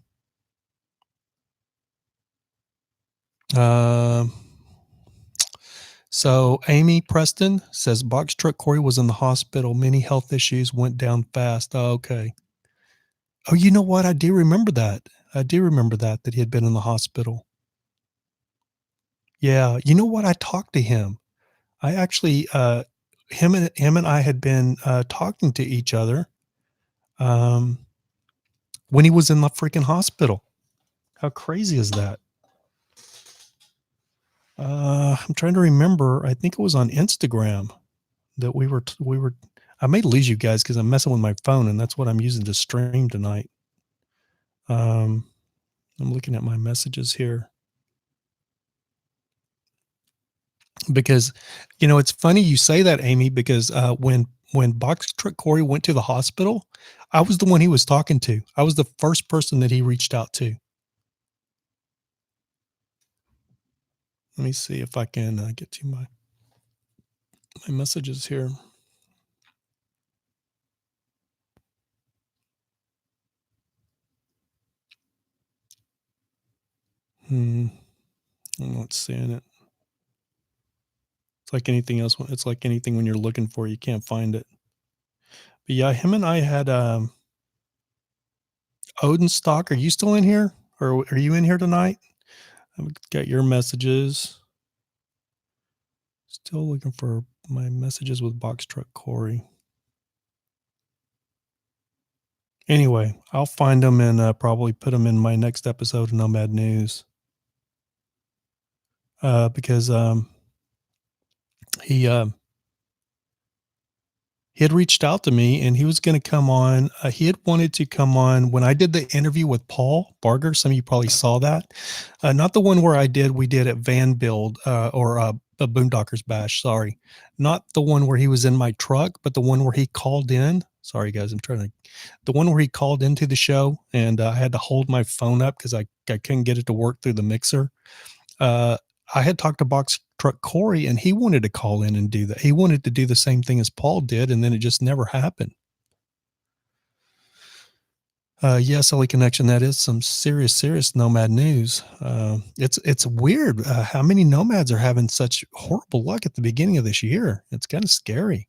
Um So Amy Preston says box truck Corey was in the hospital. Many health issues went down fast. Oh, okay. Oh, you know what? I do remember that. I do remember that he had been in the hospital. Yeah. You know what? I talked to him. I actually, him and I had been talking to each other um, when he was in the freaking hospital. How crazy is that? I'm trying to remember. I think it was on Instagram that we were. I may lose you guys because I'm messing with my phone, and that's what I'm using to stream tonight. I'm looking at my messages here because, it's funny you say that, Amy, because when Box Truck Corey went to the hospital, I was the one he was talking to. I was the first person that he reached out to. Let me see if I can get to my messages here. I'm not seeing it. It's like anything else. It's like anything when you're looking for it, you can't find it. But yeah, him and I had Odin Stock. Are you still in here, or are you in here tonight? I've got your messages. Still looking for my messages with Box Truck Corey. Anyway, I'll find them and probably put them in my next episode of Nomad News. Because he had reached out to me and he was going to come on. He had wanted to come on when I did the interview with Paul Barger. Some of you probably saw that. Not the one where we did at Van Build or a Boondockers Bash. Sorry. Not the one where he was in my truck, but the one where he called in. Sorry, guys. The one where he called into the show and I had to hold my phone up because I couldn't get it to work through the mixer. I had talked to Box Truck Corey, and he wanted to call in and do that. He wanted to do the same thing as Paul did, and then it just never happened. Yes, LA Connection. That is some serious Nomad news. It's weird how many nomads are having such horrible luck at the beginning of this year. It's kind of scary.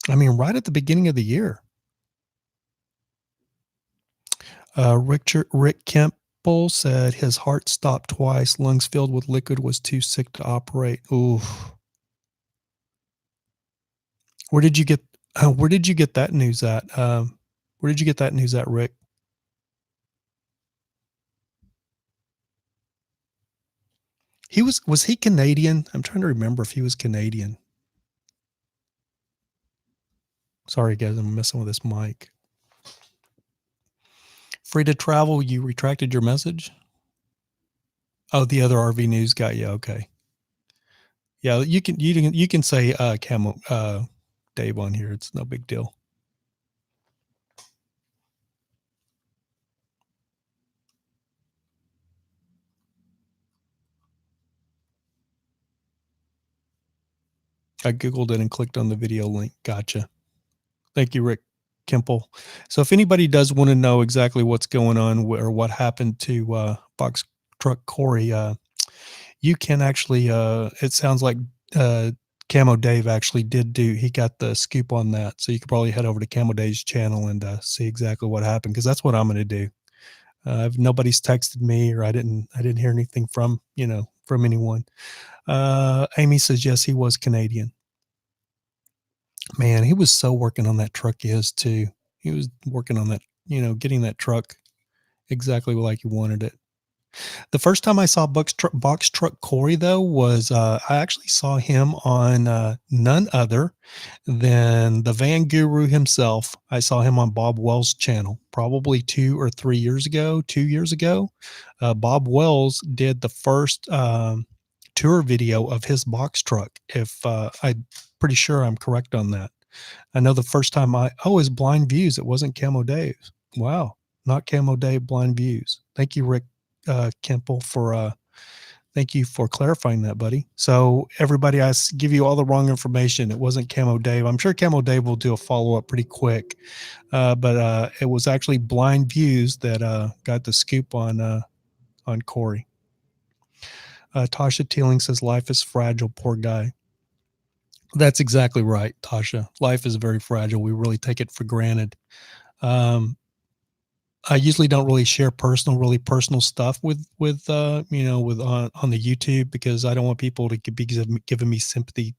I mean, right at the beginning of the year. Rick Kemple said his heart stopped twice. Lungs filled with liquid, was too sick to operate. Ooh, where did you get? Where did you get that news at? Where did you get that news at, Rick? Was he Canadian? I'm trying to remember if he was Canadian. Sorry, guys, I'm messing with this mic. Free to travel. You retracted your message. Oh, the other RV news guy. Yeah, okay. Yeah, you can say Camo Dave on here. It's no big deal. I googled it and clicked on the video link. Gotcha. Thank you, Rick Kemple. So if anybody does want to know exactly what's going on or what happened to Box Truck Corey, you can actually. It sounds like Camo Dave actually did do. He got the scoop on that, so you could probably head over to Camo Dave's channel and see exactly what happened, because that's what I'm going to do. If nobody's texted me, or I didn't hear anything from from anyone. Amy says yes, he was Canadian. Man, he was so working on that truck, is too. He was working on that, getting that truck exactly like he wanted it. The first time I saw Box Truck Corey, though, was I actually saw him on none other than the Van Guru himself. I saw him on Bob Wells' channel probably 2 or 3 years ago. 2 years ago, Bob Wells did the first tour video of his box truck. If I'm pretty sure I'm correct on that. I know the first time it was Blind Views. It wasn't Camo Dave. Wow, not Camo Dave, Blind Views. Thank you, Rick Kemple, for thank you for clarifying that, buddy. So everybody, give you all the wrong information. It wasn't Camo Dave. I'm sure Camo Dave will do a follow up pretty quick, but it was actually Blind Views that got the scoop on Corey. Tasha Teeling says life is fragile. Poor guy. That's exactly right, Tasha. Life is very fragile. We really take it for granted. I usually don't really share really personal stuff with on the YouTube, because I don't want people to be giving me sympathy.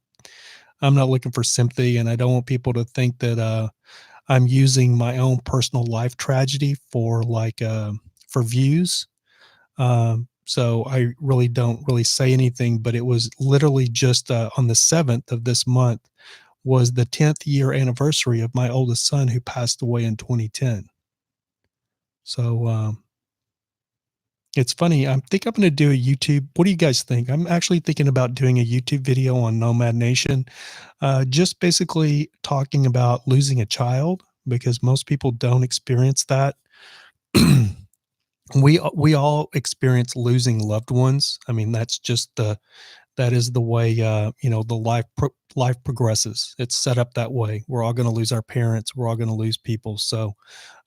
I'm not looking for sympathy, and I don't want people to think that I'm using my own personal life tragedy for for views. So I really don't really say anything, but it was literally just on the 7th of this month was the 10th year anniversary of my oldest son, who passed away in 2010. So it's funny. I think I'm going to do a YouTube. What do you guys think? I'm actually thinking about doing a YouTube video on Nomad Nation, just basically talking about losing a child, because most people don't experience that. We all experience losing loved ones. I mean, that is the way the life progresses. It's set up that way. We're all going to lose our parents. We're all going to lose people. So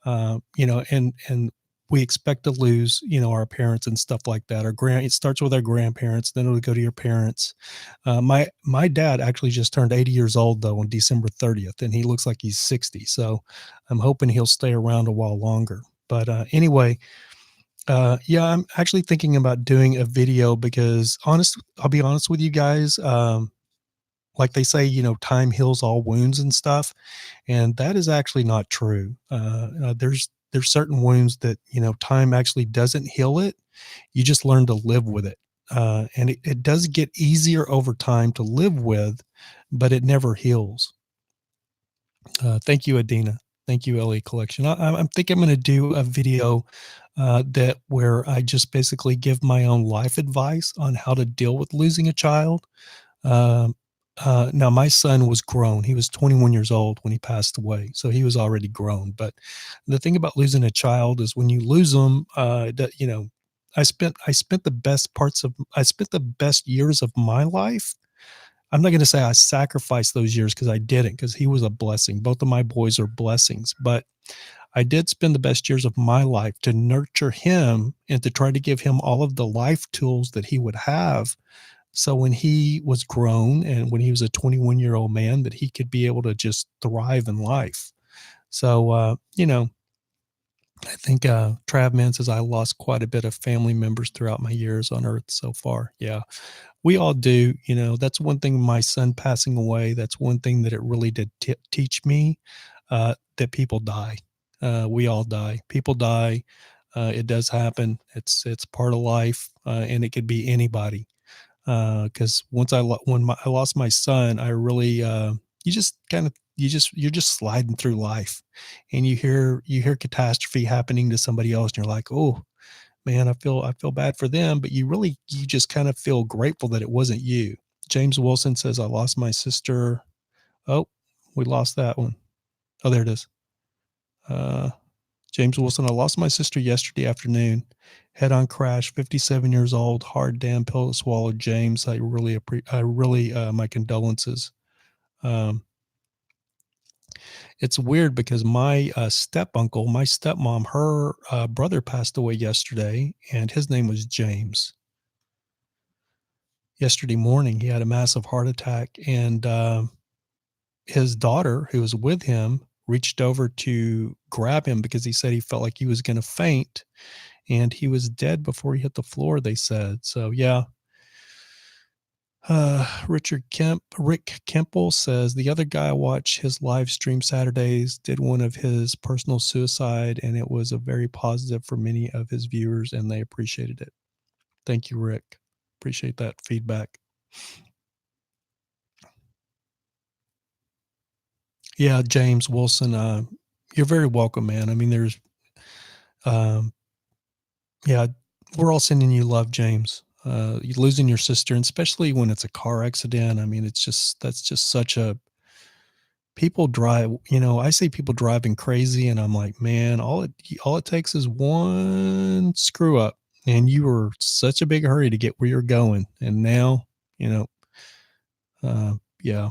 and we expect to lose our parents and stuff like that. It starts with our grandparents, then it'll go to your parents. My dad actually just turned 80 years old, though, on December 30th, and he looks like he's 60. So I'm hoping he'll stay around a while longer. But anyway, yeah, I'm actually thinking about doing a video, because I'll be honest with you guys. Like they say, time heals all wounds and stuff, and that is actually not true. There's certain wounds that time actually doesn't heal it. You just learn to live with it, and it does get easier over time to live with, but it never heals. Thank you, Adina. Thank you, LA Collection. I think I'm going to do a video where I just basically give my own life advice on how to deal with losing a child. Um, now, my son was grown. He was 21 years old when he passed away, so he was already grown. But the thing about losing a child is when you lose them, I spent the best years of my life. I'm not gonna say I sacrificed those years because I didn't, because he was a blessing. Both of my boys are blessings, but I did spend the best years of my life to nurture him and to try to give him all of the life tools that he would have. So when he was grown and when he was a 21-year-old man, that he could be able to just thrive in life. So, I think Trav says I lost quite a bit of family members throughout my years on earth so far. Yeah, we all do. That's one thing, my son passing away, that's one thing that it really did teach me, that people die. We all die. People die. It does happen. It's part of life, and it could be anybody. Because I lost my son, I really, you just kind of, you're just sliding through life, and you hear catastrophe happening to somebody else, and you're like, oh man, I feel bad for them, but you just kind of feel grateful that it wasn't you. James Wilson says, I lost my sister. Oh, we lost that one. Oh, there it is. Uh, James Wilson, I lost my sister yesterday afternoon. Head on crash, 57 years old, hard damn pill to swallow. James, my condolences. Um, it's weird because my step uncle, my stepmom, her brother passed away yesterday, and his name was James. Yesterday morning, he had a massive heart attack, and his daughter, who was with him, reached over to grab him because he said he felt like he was going to faint, and he was dead before he hit the floor, they said. So, yeah. Rick Kemple says the other guy I watched his live stream Saturdays did one of his personal suicide, and it was a very positive for many of his viewers, and they appreciated it. Thank you, Rick. Appreciate that feedback. Yeah, James Wilson, you're very welcome, man. I mean, um, yeah, we're all sending you love, James. You losing your sister, and especially when it's a car accident. I mean, that's just such a, people drive. I see people driving crazy, and I'm like, man, all it takes is one screw up, and you were such a big hurry to get where you're going, and now, you know, yeah.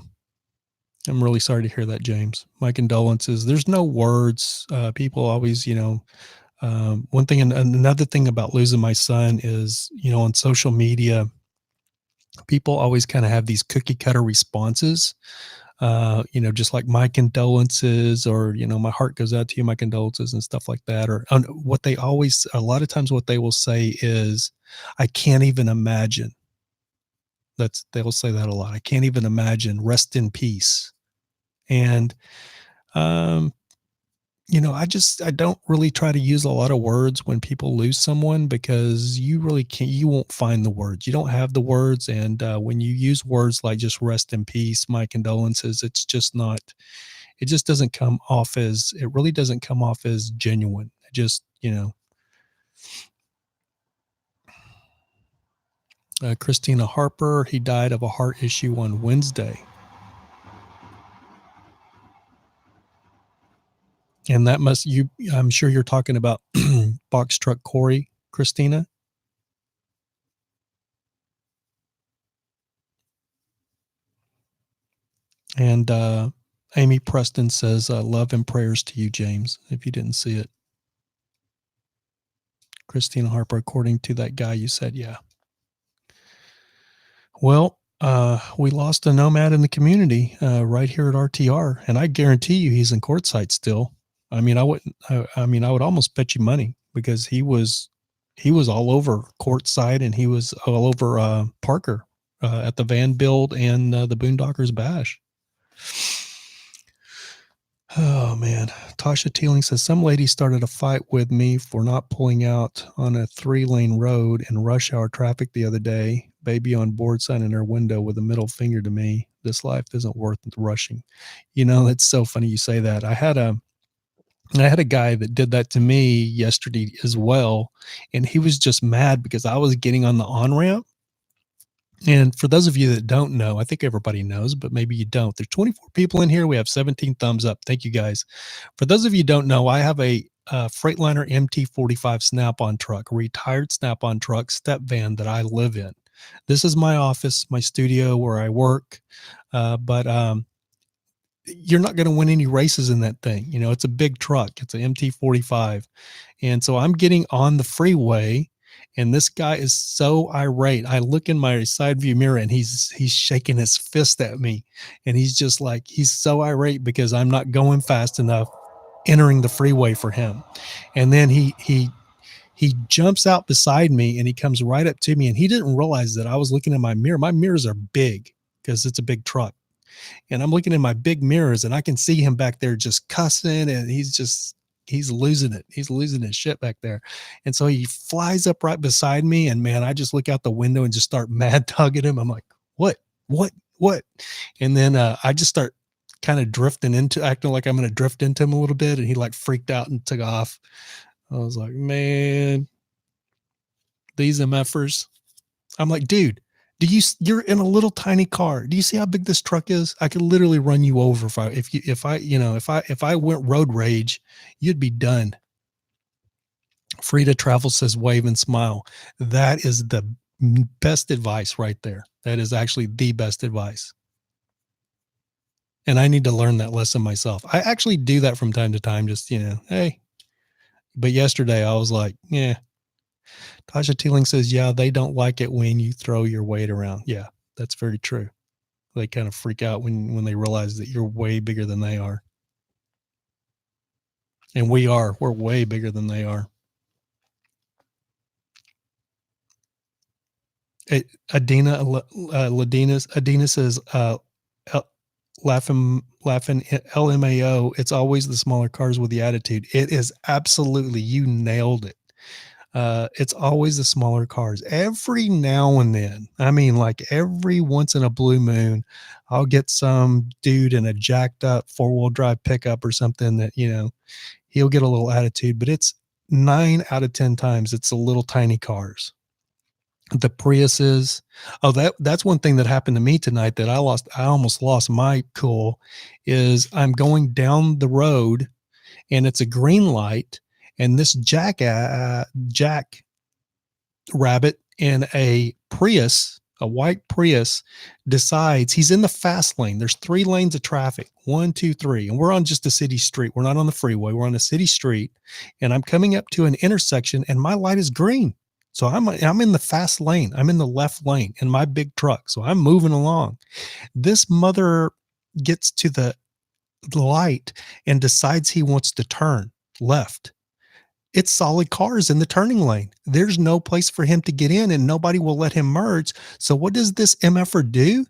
I'm really sorry to hear that, James. My condolences. There's no words. People always, one thing, and another thing about losing my son is, on social media, people always kind of have these cookie cutter responses. Just like my condolences, or my heart goes out to you, my condolences, and stuff like that. Or what they always, a lot of times, what they will say is, "I can't even imagine." They will say that a lot. I can't even imagine. Rest in peace. And um, I don't really try to use a lot of words when people lose someone, because you won't find the words. You don't have the words. And when you use words like just rest in peace, my condolences, it's just not, it just doesn't come off as, it really doesn't come off as genuine. It just, Christina Harper, he died of a heart issue on Wednesday. And I'm sure you're talking about box truck Corey, Christina. And Amy Preston says, love and prayers to you, James, if you didn't see it. Christina Harper, according to that guy you said, yeah. Well, we lost a Nomad in the community right here at RTR, and I guarantee you he's in courtside still. I mean, I would almost bet you money, because he was all over courtside, and he was all over Parker at the Van Build and the Boondockers Bash. Oh man. Tasha Teeling says, some lady started a fight with me for not pulling out on a 3-lane road in rush hour traffic the other day. Baby on board sign in her window with a middle finger to me. This life isn't worth rushing. It's so funny you say that. I had a guy that did that to me yesterday as well, and he was just mad because I was getting on the on-ramp. And for those of you that don't know, I think everybody knows, but maybe you don't. There's 24 people in here. We have 17 thumbs up. Thank you guys. For those of you who don't know, I have a a Freightliner MT45 Snap-on truck, a retired Snap-on truck step van that I live in. This is my office, my studio where I work. But you're not going to win any races in that thing. You know, it's a big truck. It's an MT45. And so I'm getting on the freeway and this guy is so irate. I look in my side view mirror and he's shaking his fist at me. And he's just like, he's so irate because I'm not going fast enough entering the freeway for him. And then he jumps out beside me and he comes right up to me and he didn't realize that I was looking in my mirror. My mirrors are big because it's a big truck. And I'm looking in my big mirrors and I can see him back there just cussing and he's losing it. He's losing his shit back there. And so he flies up right beside me and man, I just look out the window and just start mad dogging him. I'm like, what? And then I just start kind of drifting into acting like I'm going to drift into him a little bit. And he like freaked out and took off. I was like, man, these MFers. I'm like, dude, you're in a little tiny car. Do you see how big this truck is? I could literally run you over if I went road rage, you'd be done. Frida Travel says wave and smile. That is the best advice right there. That is actually the best advice. And I need to learn that lesson myself. I actually do that from time to time, just, hey. But yesterday I was like, yeah. Tasha Teeling says, yeah, they don't like it when you throw your weight around. Yeah, that's very true. They kind of freak out when they realize that you're way bigger than they are. And we're way bigger than they are. Adina says, laughing LMAO. It's always the smaller cars with the attitude. It is absolutely, you nailed it. It's always the smaller cars. Every now and then, I mean, like every once in a blue moon, I'll get some dude in a jacked up 4-wheel drive pickup or something that, he'll get a little attitude, but it's 9 out of 10 times it's the little tiny cars. The Priuses. Oh, that's one thing that happened to me tonight that I almost lost my cool is I'm going down the road and it's a green light and this jack rabbit in a Prius, a white Prius, decides he's in the fast lane. There's 3 lanes of traffic, 1, 2, 3, and we're on just a city street. We're not on the freeway. We're on a city street, and I'm coming up to an intersection, and my light is green. So I'm in the fast lane. I'm in the left lane in my big truck. So I'm moving along. This mother gets to the light and decides he wants to turn left. It's solid cars in the turning lane. There's no place for him to get in and nobody will let him merge. So what does this MFer do?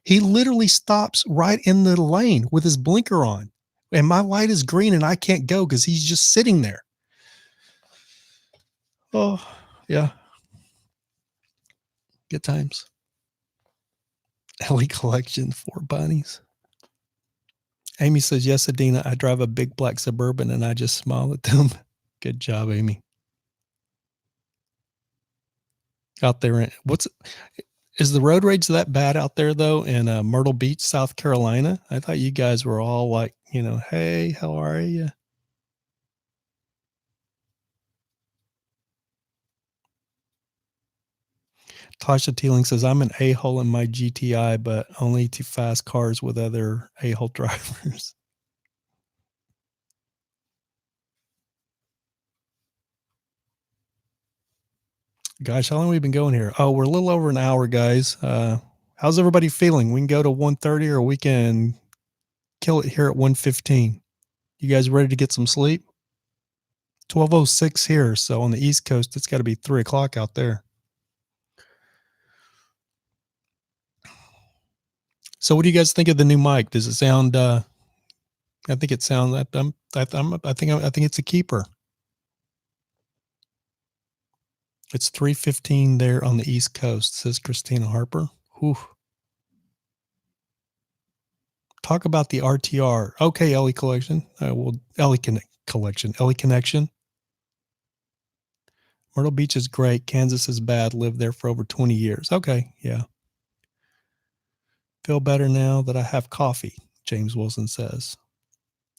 He literally stops right in the lane with his blinker on. And my light is green and I can't go because he's just sitting there. Oh, yeah. Good times. Ellie collection, 4 bunnies. Amy says, yes, Adina, I drive a big black Suburban and I just smile at them. Good job, Amy. Out there, is the road rage that bad out there though in Myrtle Beach, South Carolina? I thought you guys were all like, hey, how are you? Tasha Teeling says, I'm an a-hole in my GTI, but only to fast cars with other a-hole drivers. Gosh, how long have we been going here? Oh, we're a little over an hour, guys. How's everybody feeling? We can go to 1:30 or we can kill it here at 1:15. You guys ready to get some sleep? 12:06 here. So on the East Coast, it's got to be 3 o'clock out there. So what do you guys think of the new mic? Does it sound, I think it sounds, I think it's a keeper. It's 3:15 there on the East Coast, says Christina Harper. Whew. Talk about the RTR. Okay, Ellie Collection. Ellie Connection. Myrtle Beach is great. Kansas is bad. Lived there for over 20 years. Okay, yeah. Feel better now that I have coffee, James Wilson says.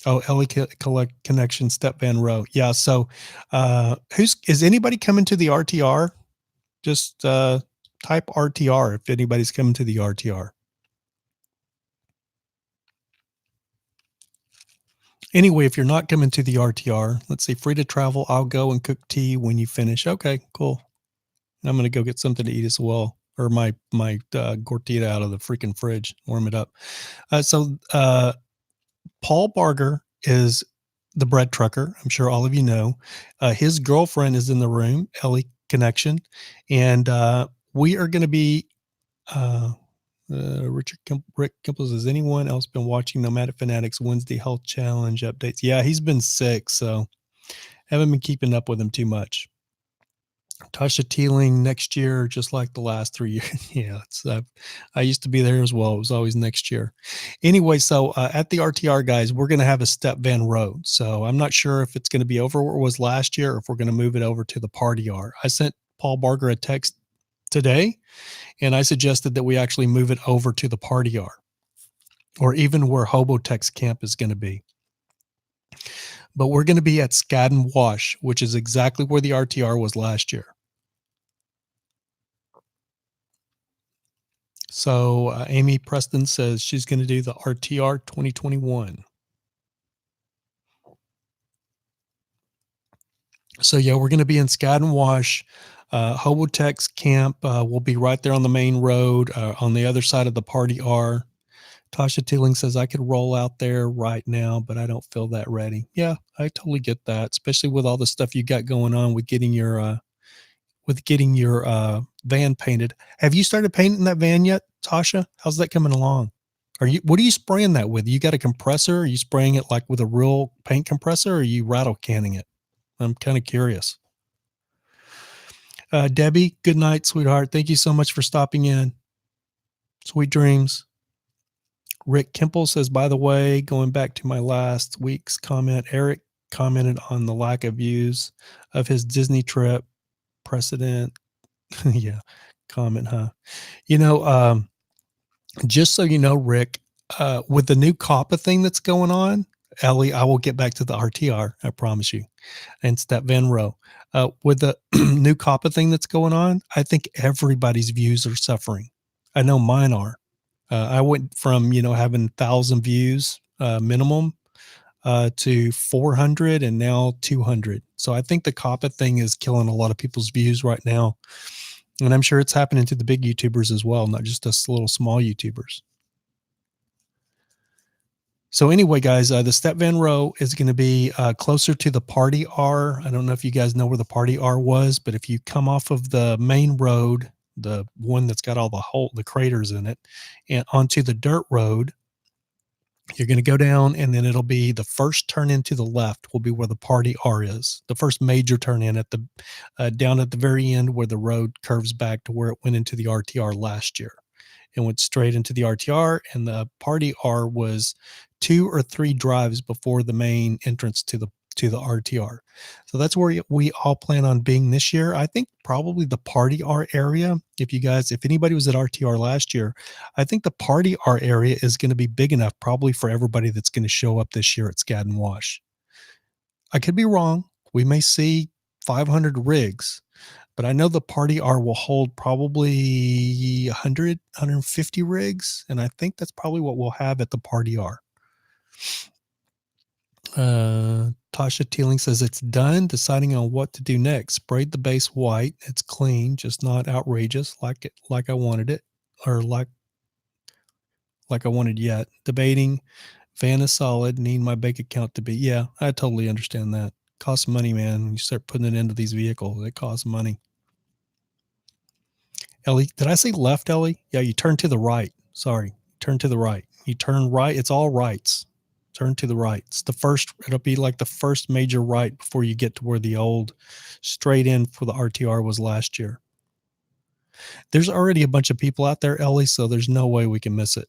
Oh, Ellie Collect Connection Step Van Row. Yeah. So, is anybody coming to the RTR? Just type RTR if anybody's coming to the RTR. Anyway, if you're not coming to the RTR, let's see, free to travel. I'll go and cook tea when you finish. Okay, cool. I'm gonna go get something to eat as well, or my gordita out of the freaking fridge, warm it up. Paul Barger is the bread trucker. I'm sure all of you know. His girlfriend is in the room, Ellie Connection, and we are going to be. Uh, Rick Kimples, has anyone else been watching Nomadic Fanatics Wednesday Health Challenge updates? Yeah, he's been sick, so haven't been keeping up with him too much. Tasha Teeling next year, just like the last 3 years. Yeah, I used to be there as well. It was always next year. Anyway, so at the RTR, guys, we're going to have a step van road. So I'm not sure if it's going to be over where it was last year or if we're going to move it over to the party R. I sent Paul Barger a text today, and I suggested that we actually move it over to the party R, or even where Hobotex Camp is going to be. But we're going to be at Skadden Wash, which is exactly where the RTR was last year. So Amy Preston says she's going to do the RTR 2021. So yeah, we're going to be in Skadden Wash. Hobotex Camp will be right there on the main road on the other side of the party R. Tasha Teeling says I could roll out there right now, but I don't feel that ready. Yeah, I totally get that, especially with all the stuff you got going on with getting your van painted. Have you started painting that van yet, Tasha? How's that coming along? What are you spraying that with? You got a compressor? Are you spraying it like with a real paint compressor, or are you rattle canning it? I'm kind of curious. Debbie, good night, sweetheart. Thank you so much for stopping in. Sweet dreams. Rick Kimple says, by the way, going back to my last week's comment, Eric commented on the lack of views of his Disney trip precedent. Yeah, comment, huh? Just so you know, Rick, with the new COPPA thing that's going on, Ellie, I will get back to the RTR, I promise you, and Step Van Row. With the new COPPA thing that's going on, I think everybody's views are suffering. I know mine are. I went from, having 1,000 views minimum to 400 and now 200. So I think the COPPA thing is killing a lot of people's views right now. And I'm sure it's happening to the big YouTubers as well, not just us little small YouTubers. So anyway, guys, the Step Van Row is going to be closer to the Party R. I don't know if you guys know where the Party R was, but if you come off of the main road, the one that's got all the craters in it, and onto the dirt road, you're going to go down, and then it'll be the first turn into the left will be where the Party R is. The first major turn in at the down at the very end where the road curves back to where it went into the RTR last year. And went straight into the RTR, and the party R was 2 or 3 drives before the main entrance to the RTR. So that's where we all plan on being this year. I think probably the party R area. If anybody was at RTR last year, I think the party R area is going to be big enough probably for everybody that's going to show up this year at Skadden Wash. I could be wrong. We may see 500 rigs, but I know the party R will hold probably 100, 150 rigs. And I think that's probably what we'll have at the party R. Tasha Teeling says it's done. Deciding on what to do next. Sprayed the base white. It's clean, just not outrageous like I wanted it, or like I wanted yet. Debating. Van is solid. Need my bank account to be. Yeah, I totally understand that. Costs money, man. When you start putting it into these vehicles, it costs money. Ellie, did I say left, Ellie? Yeah, you turn to the right. Sorry, turn to the right. You turn right. It's all rights. Turn to the right. It'll be like the first major right before you get to where the old straight in for the RTR was last year. There's already a bunch of people out there, Ellie, so there's no way we can miss it.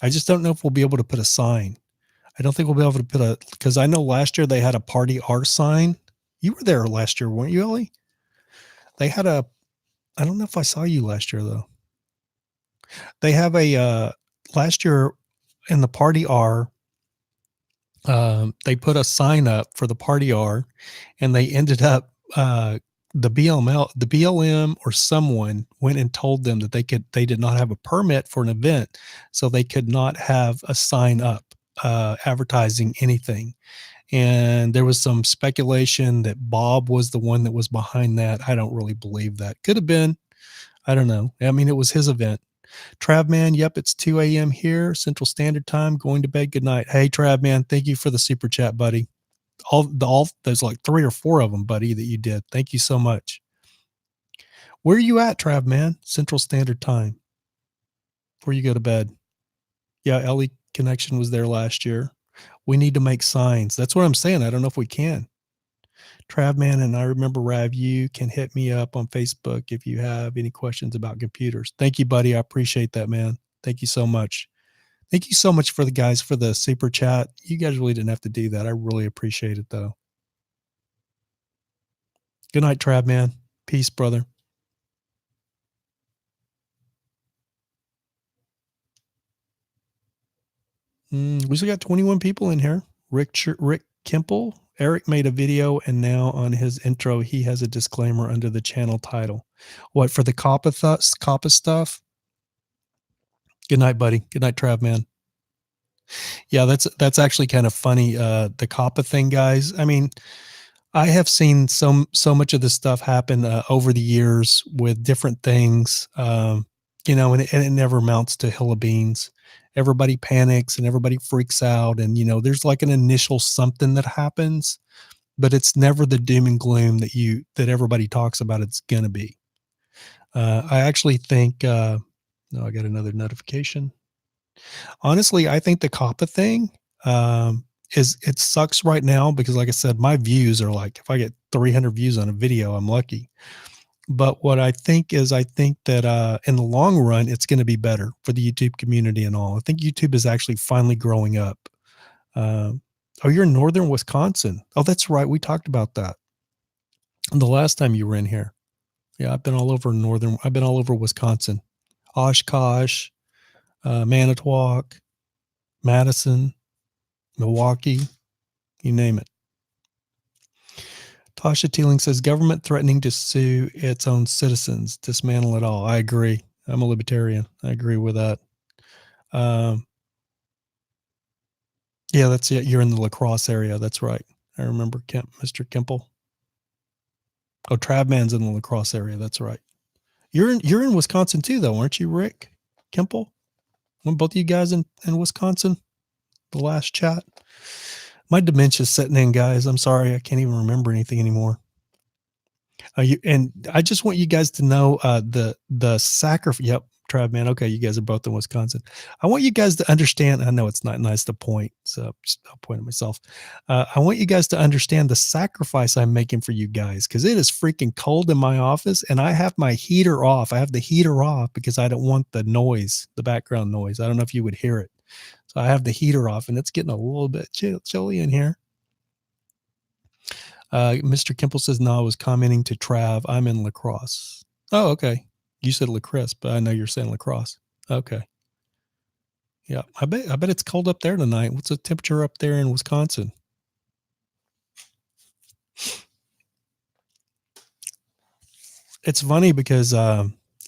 I just don't know if we'll be able to put a sign. I don't think we'll be able to because I know last year they had a party R sign. You were there last year, weren't you, Ellie? They had I don't know if I saw you last year though. They have last year in the party R, They put a sign up for the party hour, and they ended up the BLM or someone went and told them that they did not have a permit for an event, so they could not have a sign up advertising anything. And there was some speculation that Bob was the one that was behind that. I don't really believe that. Could have been. I don't know. I mean, it was his event. Travman, yep, it's 2 a.m. here, Central Standard Time. Going to bed. Good night. Hey, Travman, thank you for the super chat, buddy. All there's like 3 or 4 of them, buddy, that you did. Thank you so much. Where are you at, Travman? Central Standard Time. Before you go to bed. Yeah, Ellie Connection was there last year. We need to make signs. That's what I'm saying. I don't know if we can. Travman and I remember Rav, you can hit me up on Facebook if you have any questions about computers. Thank you, buddy. I appreciate that, man. Thank you so much. Thank you so much for the guys for the super chat. You guys really didn't have to do that. I really appreciate it though. Good night, Travman. Peace, brother. We still got 21 people in here. Rick Kemple. Eric made a video, and now on his intro, he has a disclaimer under the channel title. What, for the COPPA stuff? Good night, buddy. Good night, Trav, man. Yeah, that's actually kind of funny. The COPPA thing, guys. I mean, I have seen so much of this stuff happen over the years with different things, and it never amounts to hill of beans. Everybody panics and everybody freaks out, and there's like an initial something that happens, but it's never the doom and gloom that everybody talks about. It's gonna be. I actually think. No, I got another notification. Honestly, I think the COPPA thing it sucks right now because, like I said, my views are like if I get 300 views on a video, I'm lucky. But what I think is, I think that in the long run, it's going to be better for the YouTube community and all. I think YouTube is actually finally growing up. Oh, you're in northern Wisconsin. Oh, that's right. We talked about that the last time you were in here. Yeah, I've been all over I've been all over Wisconsin, Oshkosh, Manitowoc, Madison, Milwaukee, you name it. Tasha Teeling says government threatening to sue its own citizens, dismantle it all. I agree. I'm a libertarian. I agree with that. Yeah, that's it. You're in the La Crosse area. That's right. I remember Mr. Kemple. Oh, Travman's in the La Crosse area. That's right. You're in Wisconsin too, though, aren't you, Rick Kemple? Weren't both of you guys in Wisconsin? The last chat. My dementia's setting in, guys. I'm sorry. I can't even remember anything anymore. And I just want you guys to know the sacrifice. Yep, Trav, man. Okay, you guys are both in Wisconsin. I want you guys to understand. I know it's not nice to point, so I'll point at myself. I want you guys to understand the sacrifice I'm making for you guys because it is freaking cold in my office, and I have my heater off. I have the heater off because I don't want the noise, the background noise. I don't know if you would hear it, so I have the heater off, and it's getting a little bit chilly in here. Mr. Kimple says, no, I was commenting to Trav. I'm in La Crosse. Oh, okay. You said La Crosse, but I know you're saying La Crosse. Okay. Yeah. I bet it's cold up there tonight. What's the temperature up there in Wisconsin? It's funny because,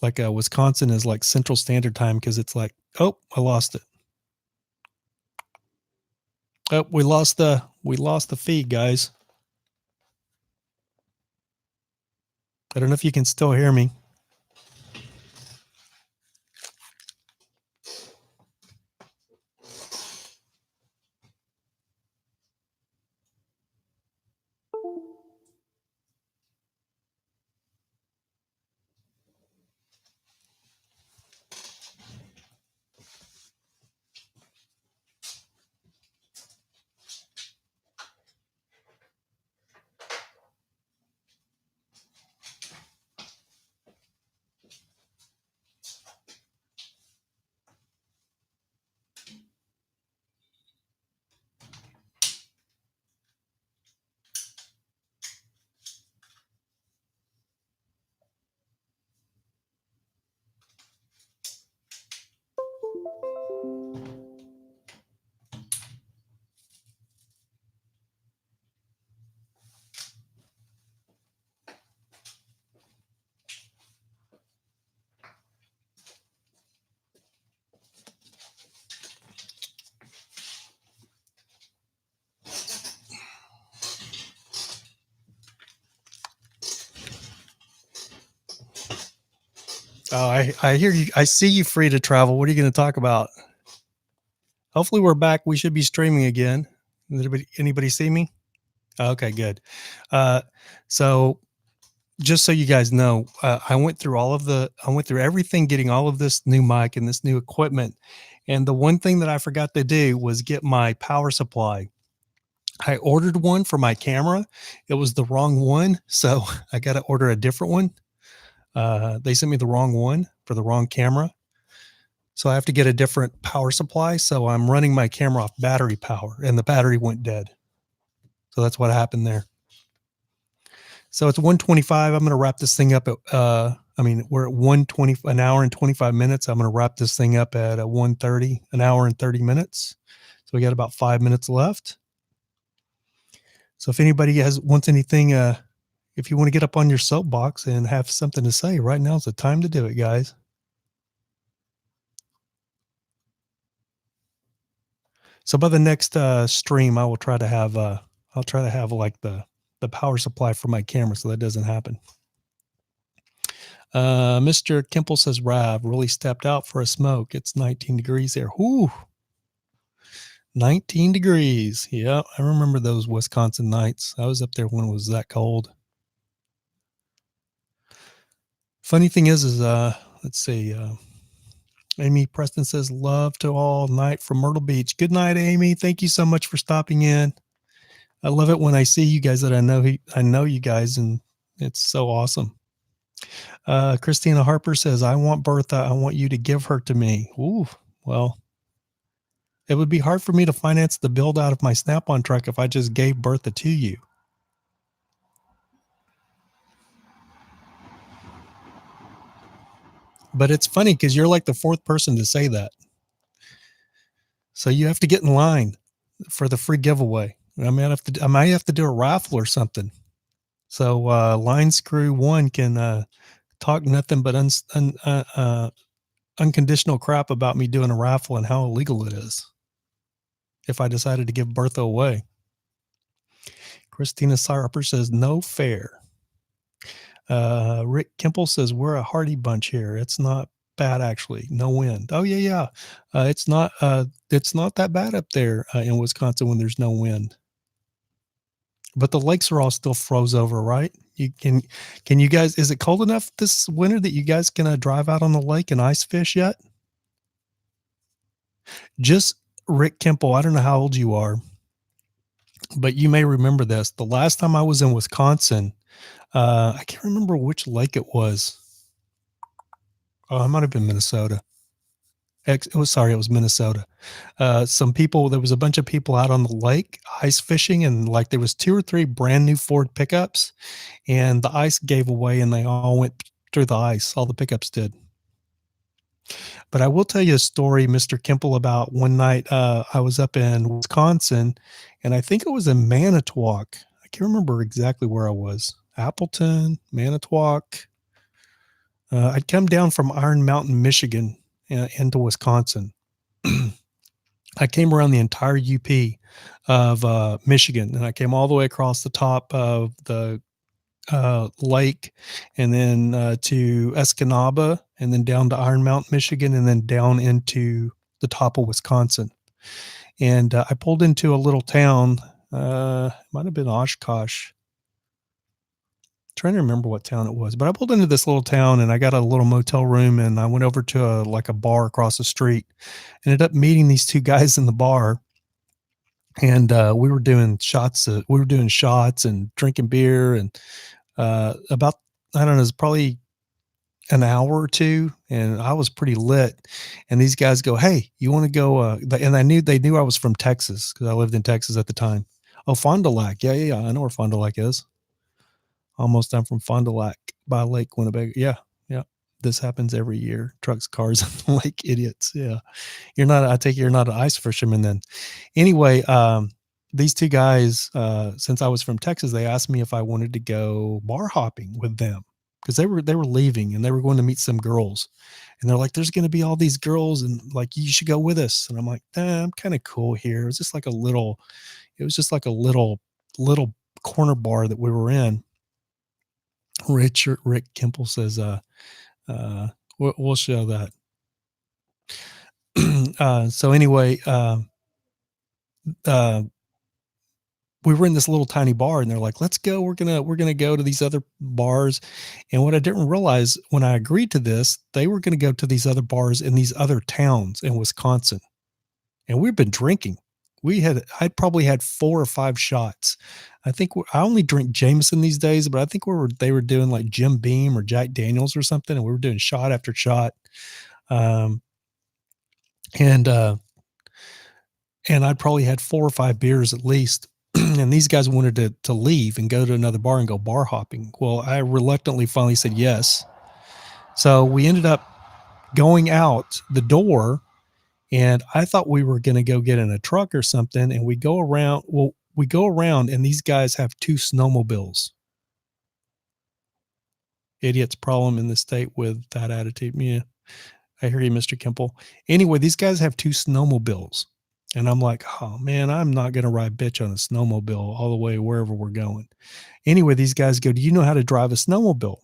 Wisconsin is like Central Standard Time because it's like, oh, I lost it. Oh, we lost the feed, guys. I don't know if you can still hear me. Oh, I hear you. I see you free to travel. What are you going to talk about? Hopefully, we're back. We should be streaming again. Anybody see me? Okay, good. Uh, so just so you guys know, I went through everything, getting all of this new mic and this new equipment. And the one thing that I forgot to do was get my power supply. I ordered one for my camera. It was the wrong one. So I got to order a different one. They sent me the wrong one for the wrong camera. So I have to get a different power supply. So I'm running my camera off battery power and the battery went dead. So that's what happened there. So it's 1:25. I'm going to wrap this thing up at, we're at 1:20, an hour and 25 minutes. I'm going to wrap this thing up at 1:30, an hour and 30 minutes. So we got about 5 minutes left. So if anybody wants anything, if you want to get up on your soapbox and have something to say, right now is the time to do it, guys. So by the next stream, I will try to have I'll try to have like the power supply for my camera so that doesn't happen. Mr. Kimple says, Rav really stepped out for a smoke. It's 19 degrees there. Whoo, 19 degrees. Yeah, I remember those Wisconsin nights. I was up there when it was that cold. Funny thing is let's see. Amy Preston says, love to all night from Myrtle Beach. Good night, Amy. Thank you so much for stopping in. I love it when I see you guys that I know you guys, and it's so awesome. Christina Harper says, I want Bertha. I want you to give her to me. Ooh, well, it would be hard for me to finance the build out of my Snap-on truck if I just gave Bertha to you. But it's funny because you're like the fourth person to say that. So you have to get in line for the free giveaway. I might have to do a raffle or something. So Line Screw 1 can talk nothing but unconditional crap about me doing a raffle and how illegal it is if I decided to give Bertha away. Christina Sarper says, no fair. Rick Kimple says, we're a hardy bunch here. It's not bad, actually. No wind. Oh, yeah. It's not that bad up there in Wisconsin when there's no wind. But the lakes are all still froze over, right? Can you guys, is it cold enough this winter that you guys can drive out on the lake and ice fish yet? Just Rick Kimple, I don't know how old you are, but you may remember this. The last time I was in Wisconsin, I can't remember which lake it was. Oh, it might have been Minnesota. It was Minnesota. There was a bunch of people out on the lake ice fishing, and like there was 2 or 3 brand new Ford pickups, and the ice gave away and they all went through the ice. All the pickups did. But I will tell you a story, Mr. Kimple, about one night I was up in Wisconsin, and I think it was in Manitowoc. I can't remember exactly where I was. Appleton, Manitowoc. I'd come down from Iron Mountain, Michigan, into Wisconsin. I came around the entire UP of Michigan, and I came all the way across the top of the lake, and then to Escanaba, and then down to Iron Mountain, Michigan, and then down into the top of Wisconsin. And I pulled into a little town. Might have been Oshkosh. Trying to remember what town it was, but I pulled into this little town and I got a little motel room, and I went over to a bar across the street. Ended up meeting these 2 guys in the bar, and we were doing shots and drinking beer, and about, I don't know, it's probably an hour or 2, and I was pretty lit. And these guys go, hey, you want to go? And they knew I was from Texas because I lived in Texas at the time. Oh, Fond du Lac. Yeah. I know where Fond du Lac is. Almost, I'm from Fond du Lac by Lake Winnebago. Yeah. This happens every year. Trucks, cars, lake, idiots. Yeah. I take it you're not an ice fisherman then. Anyway, these 2 guys, since I was from Texas, they asked me if I wanted to go bar hopping with them because they were leaving and they were going to meet some girls. And they're like, there's going to be all these girls, and like, you should go with us. And I'm like, I'm kind of cool here. It was just like a little corner bar that we were in. Rick Kimple says, We'll show that. So anyway, uh, we were in this little tiny bar, and they're like, "Let's go. We're gonna go to these other bars." And what I didn't realize when I agreed to this, they were gonna go to these other bars in these other towns in Wisconsin, and we've been drinking. I'd probably had 4 or 5 shots. I only drink Jameson these days, but I think they were doing like Jim Beam or Jack Daniels or something, and we were doing shot after shot. Um, and I'd probably had 4 or 5 beers at least. And these guys wanted to leave and go to another bar and go bar hopping. Well, I reluctantly finally said yes. So we ended up going out the door, and I thought we were going to go get in a truck or something. And we go around. Well, we go around, and these guys have 2 snowmobiles. Idiot's problem in the state with that attitude. Yeah, I hear you, Mr. Kimple. Anyway, these guys have 2 snowmobiles. And I'm like, oh man, I'm not going to ride bitch on a snowmobile all the way wherever we're going. Anyway, these guys go, do you know how to drive a snowmobile?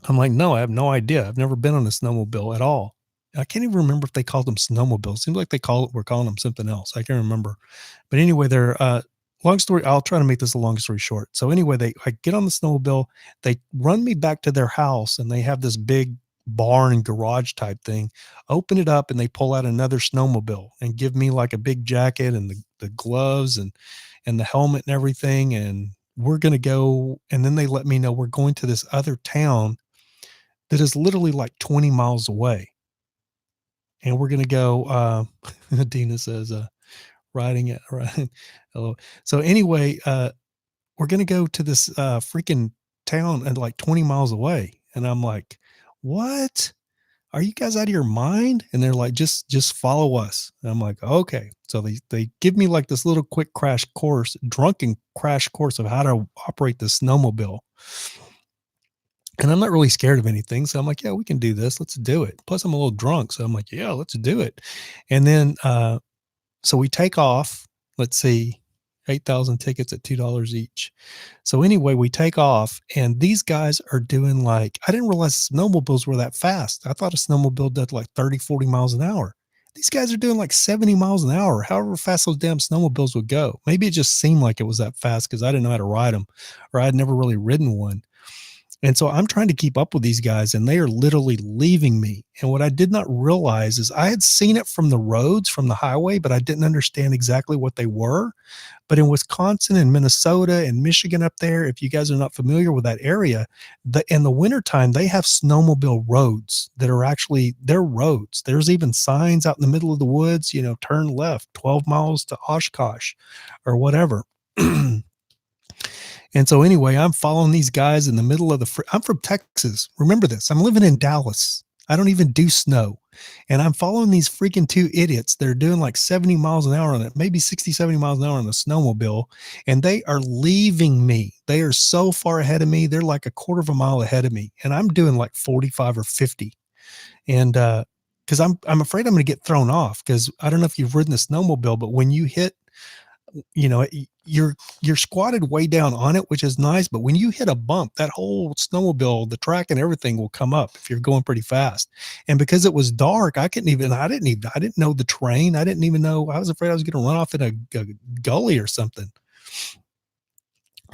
I'm like, no, I have no idea. I've never been on a snowmobile at all. I can't even remember if they called them snowmobiles. Seems like we're calling them something else. I can't remember. But anyway, long story. I'll try to make this a long story short. So anyway, I get on the snowmobile. They run me back to their house, and they have this big barn and garage type thing. Open it up, and they pull out another snowmobile and give me like a big jacket and the gloves and the helmet and everything. And we're gonna go. And then they let me know we're going to this other town that is literally like 20 miles away. And we're going to go, Dina says, riding it. Right. Hello. So anyway, we're going to go to this freaking town and like 20 miles away. And I'm like, what? Are you guys out of your mind? And they're like, just follow us. And I'm like, okay. So they give me like this little quick drunken crash course of how to operate the snowmobile. And I'm not really scared of anything. So I'm like, yeah, we can do this. Let's do it. Plus, I'm a little drunk. So I'm like, yeah, let's do it. And then, so we take off. Let's see, 8,000 tickets at $2 each. So anyway, we take off, and these guys are doing like, I didn't realize snowmobiles were that fast. I thought a snowmobile did like 30, 40 miles an hour. These guys are doing like 70 miles an hour, however fast those damn snowmobiles would go. Maybe it just seemed like it was that fast because I didn't know how to ride them, or I'd never really ridden one. And so I'm trying to keep up with these guys, and they are literally leaving me. And what I did not realize is I had seen it from the roads, from the highway, but I didn't understand exactly what they were. But in Wisconsin and Minnesota and Michigan up there, if you guys are not familiar with that area, in the wintertime, they have snowmobile roads that are actually they're roads. There's even signs out in the middle of the woods, turn left 12 miles to Oshkosh or whatever. And so anyway, I'm following these guys in the middle of I'm from Texas. Remember this. I'm living in Dallas. I don't even do snow. And I'm following these freaking 2 idiots. They're doing like 70 miles an hour on it, maybe 60, 70 miles an hour on the snowmobile. And they are leaving me. They are so far ahead of me. They're like a quarter of a mile ahead of me. And I'm doing like 45 or 50. And because I'm afraid I'm going to get thrown off, because I don't know if you've ridden the snowmobile, but when you hit you're squatted way down on it, which is nice, but when you hit a bump, that whole snowmobile, the track and everything will come up if you're going pretty fast. And because it was dark, I didn't know the terrain. I didn't even know. I was afraid I was going to run off in a gully or something.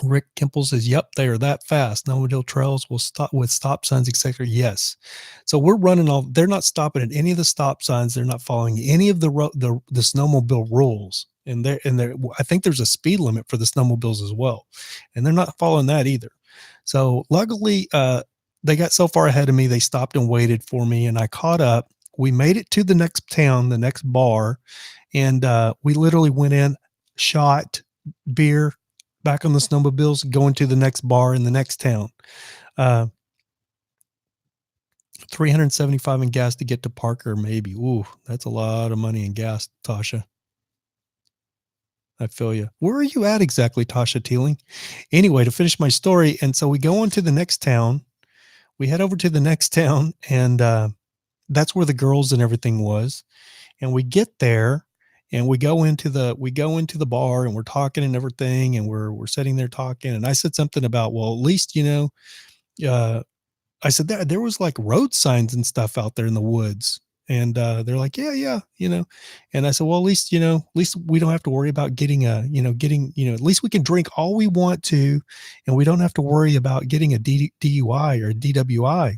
Rick Kimple says, yep, they are that fast. Snowmobile trails will stop with stop signs, etc. Yes. So we're running they're not stopping at any of the stop signs. They're not following any of the snowmobile rules. And I think there's a speed limit for the snowmobiles as well. And they're not following that either. So luckily, they got so far ahead of me, they stopped and waited for me, and I caught up. We made it to the next town, the next bar. And we literally went in, shot beer, back on the snowmobiles, going to the next bar in the next town. 375 in gas to get to Parker, maybe. Ooh, that's a lot of money in gas, Tasha. I feel you. Where are you at exactly, Tasha Teeling? Anyway, to finish my story, and so we go on to the next town. We head over to the next town, and that's where the girls and everything was. And we get there, and we go into the bar, and we're talking and everything, and we're sitting there talking. And I said something about, well, at least I said, there was like road signs and stuff out there in the woods. And they're like, yeah, yeah, you know. And I said, well, at least, you know, at least we don't have to worry about getting a, you know, getting, you know, at least we can drink all we want to, and we don't have to worry about getting a DUI or a DWI.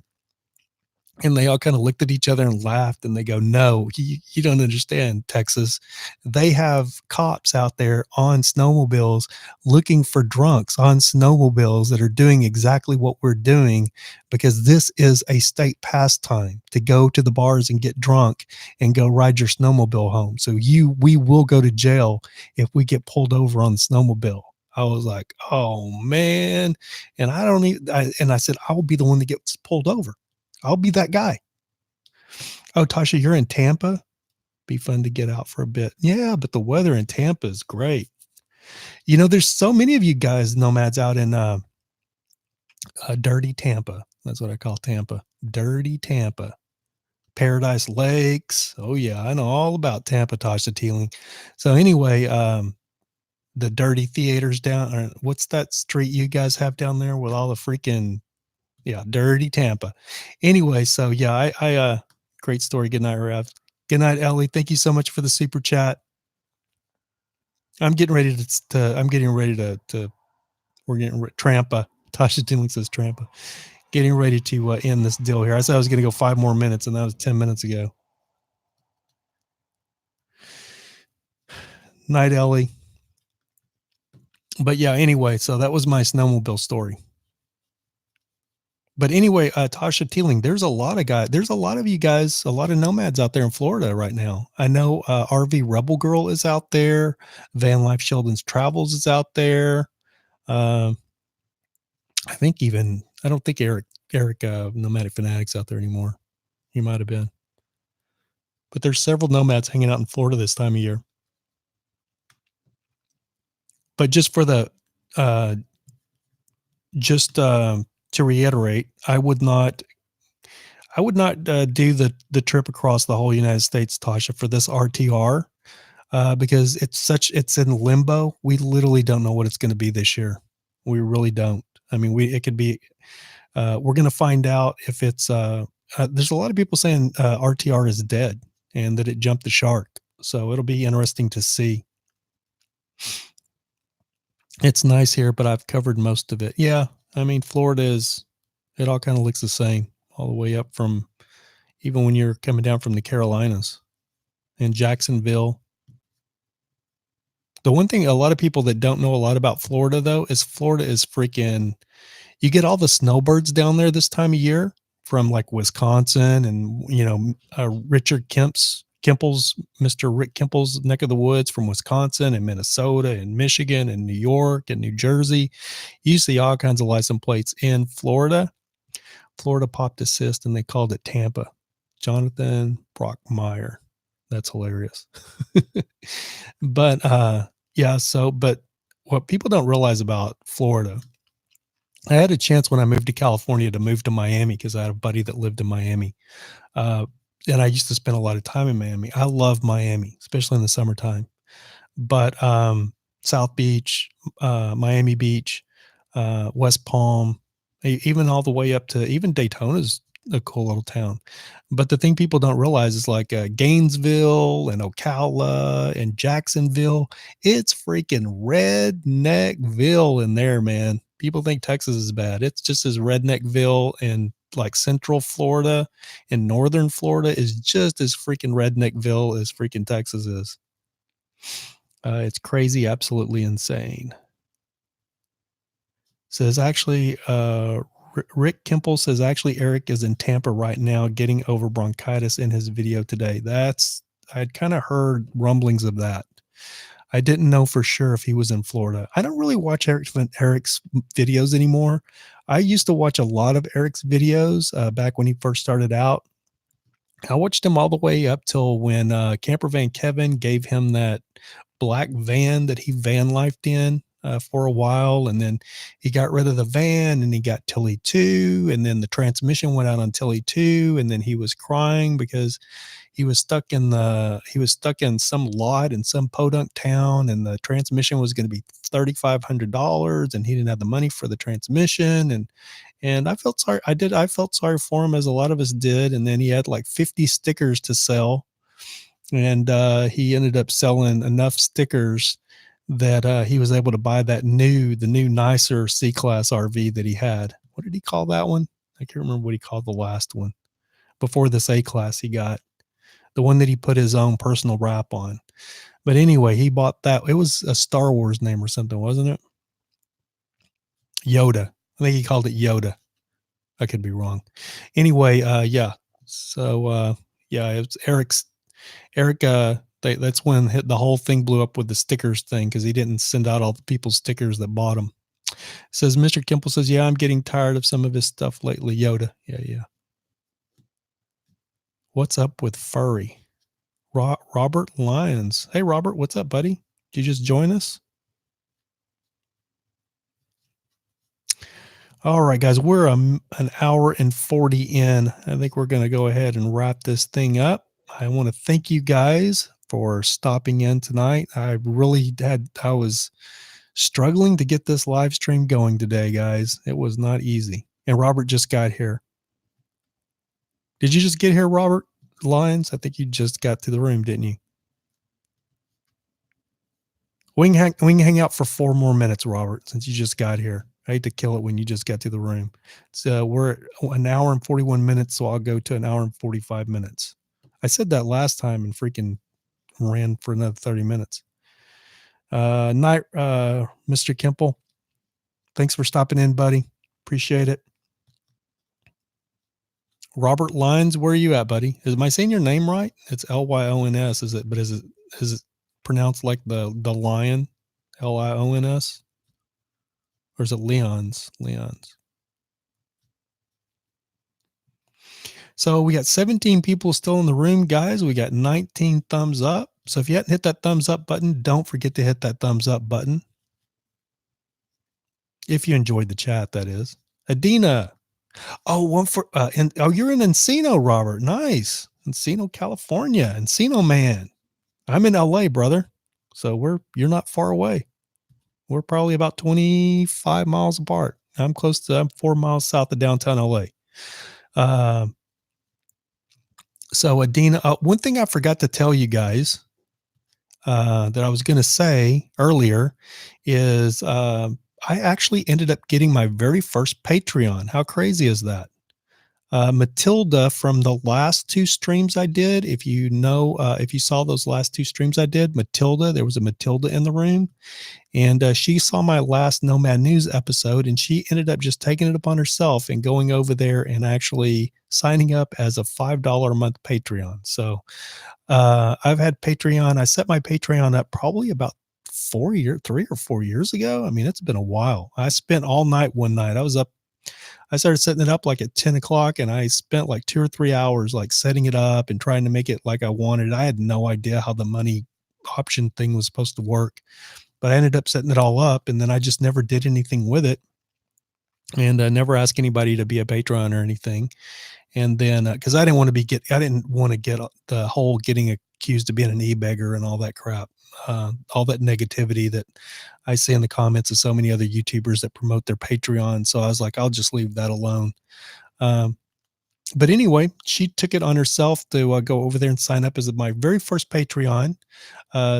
And they all kind of looked at each other and laughed, and they go, no, you don't understand, Texas. They have cops out there on snowmobiles looking for drunks on snowmobiles that are doing exactly what we're doing, because this is a state pastime to go to the bars and get drunk and go ride your snowmobile home. So we will go to jail if we get pulled over on the snowmobile. I was like, oh man. And I don't even, and I said, I will be the one that gets pulled over. I'll be that guy. Oh, Tasha, you're in Tampa? Be fun to get out for a bit. Yeah, but the weather in Tampa is great. You know, there's so many of you guys, nomads, out in dirty Tampa. That's what I call Tampa. Dirty Tampa. Paradise Lakes. Oh, yeah, I know all about Tampa, Tasha Teeling. So, anyway, the dirty theaters down, or what's that street you guys have down there with all the freaking, yeah, dirty Tampa. Anyway, so yeah, great story. Good night, Rev. Good night, Ellie. Thank you so much for the super chat. I'm getting ready I'm getting ready we're getting Trampa. Tasha Tinley says Trampa. Getting ready to end this deal here. I said I was going to go 5 more minutes, and that was 10 minutes ago. Night, Ellie. But yeah, anyway, so that was my snowmobile story. But anyway, Tasha Teeling, there's a lot of you guys, a lot of nomads out there in Florida right now. I know RV Rebel Girl is out there. Van Life Sheldon's Travels is out there. I think I don't think Eric, Nomadic Fanatics out there anymore. He might have been. But there's several nomads hanging out in Florida this time of year. But just for the, to reiterate, I would not do the trip across the whole United States, Tasha, for this RTR, because it's in limbo. We literally don't know what it's going to be this year. We really don't. I mean, it could be. We're going to find out if it's. There's a lot of people saying RTR is dead and that it jumped the shark. So it'll be interesting to see. It's nice here, but I've covered most of it. Yeah, I mean, Florida it all kind of looks the same all the way up from, even when you're coming down from the Carolinas and Jacksonville. The one thing, a lot of people that don't know a lot about Florida, though, is Florida is freaking, you get all the snowbirds down there this time of year from like Wisconsin and, you know, Mr. Rick Kimple's neck of the woods from Wisconsin and Minnesota and Michigan and New York and New Jersey. You see all kinds of license plates in Florida. Florida popped assist and they called it Tampa. Jonathan Brockmeyer. That's hilarious. But yeah, but what people don't realize about Florida, I had a chance when I moved to California to move to Miami because I had a buddy that lived in Miami. And I used to spend a lot of time in Miami. I love Miami, especially in the summertime. But South Beach, Miami Beach, West Palm, even all the way up to even Daytona's a cool little town. But the thing people don't realize is like Gainesville and Ocala and Jacksonville, it's freaking redneckville in there, man. People think Texas is bad. It's just as redneckville, and like Central Florida and Northern Florida is just as freaking redneckville as freaking Texas is. It's crazy, absolutely insane. Says actually, Rick Kimple says actually Eric is in Tampa right now getting over bronchitis in his video today. I'd kind of heard rumblings of that. I didn't know for sure if he was in Florida. I don't really watch Eric's videos anymore. I used to watch a lot of Eric's videos back when he first started out. I watched him all the way up till when Camper Van Kevin gave him that black van that he van lifed in for a while, and then he got rid of the van and he got Tilly 2, and then the transmission went out on Tilly 2, and then he was crying because he was stuck in some lot in some podunk town, and the transmission was going to be $3,500 and he didn't have the money for the transmission, And I felt sorry. I felt sorry for him, as a lot of us did. And then he had like 50 stickers to sell, and he ended up selling enough stickers that he was able to buy the new nicer C-Class RV that he had. What did he call that one? I can't remember what he called the last one before this A-Class he got, the one that he put his own personal wrap on. But anyway, he bought that. It was a Star Wars name or something, wasn't it? Yoda. I think he called it Yoda. I could be wrong. Anyway, yeah. So yeah, it was Eric. That's when the whole thing blew up with the stickers thing, because he didn't send out all the people's stickers that bought them. Says Mr. Kimple says, yeah, I'm getting tired of some of his stuff lately. Yoda. Yeah, yeah. What's up with furry? Robert Lyons. Hey, Robert, what's up, buddy? Did you just join us? All right, guys, we're an hour and 40 in. I think we're going to go ahead and wrap this thing up. I want to thank you guys for stopping in tonight. I was struggling to get this live stream going today, guys. It was not easy. And Robert just got here. Did you just get here, Robert Lyons? I think you just got to the room, didn't you? We can hang out for 4 more minutes, Robert, since you just got here. I hate to kill it when you just got to the room. So we're at an hour and 41 minutes, so I'll go to an hour and 45 minutes. I said that last time and freaking ran for another 30 minutes. Night, Mr. Kimple. Thanks for stopping in, buddy. Appreciate it. Robert Lyons, where are you at, buddy? Am I saying your name right? It's Lyons, is it? But is it pronounced like the lion? Lions? Or is it Leon's? So we got 17 people still in the room, guys. We got 19 thumbs up. So if you hadn't hit that thumbs up button, don't forget to hit that thumbs up button. If you enjoyed the chat, that is. Adina. Oh, you're in Encino, Robert. Nice. Encino, California. Encino man. I'm in LA, brother. So you're not far away. We're probably about 25 miles apart. I'm 4 miles south of downtown LA. So Adina, one thing I forgot to tell you guys that I was going to say earlier is I actually ended up getting my very first Patreon. How crazy is that? Matilda, from the last 2 streams I did, if you saw those last 2 streams I did, Matilda, there was a Matilda in the room, and she saw my last Nomad News episode, and she ended up just taking it upon herself and going over there and actually signing up as a $5 a month Patreon. So I've had Patreon. I set my Patreon up probably about 3 or 4 years ago. I mean, it's been a while. I spent all night one night. I started setting it up like at 10 o'clock, and I spent like 2 or 3 hours like setting it up and trying to make it like I wanted. I had no idea how the money option thing was supposed to work, but I ended up setting it all up, and then I just never did anything with it, and never asked anybody to be a patron or anything. And then because I didn't want to get the whole getting accused of being an e-beggar and all that crap, all that negativity that I see in the comments of so many other YouTubers that promote their Patreon. So I was like, I'll just leave that alone. But anyway, she took it on herself to go over there and sign up as my very first Patreon.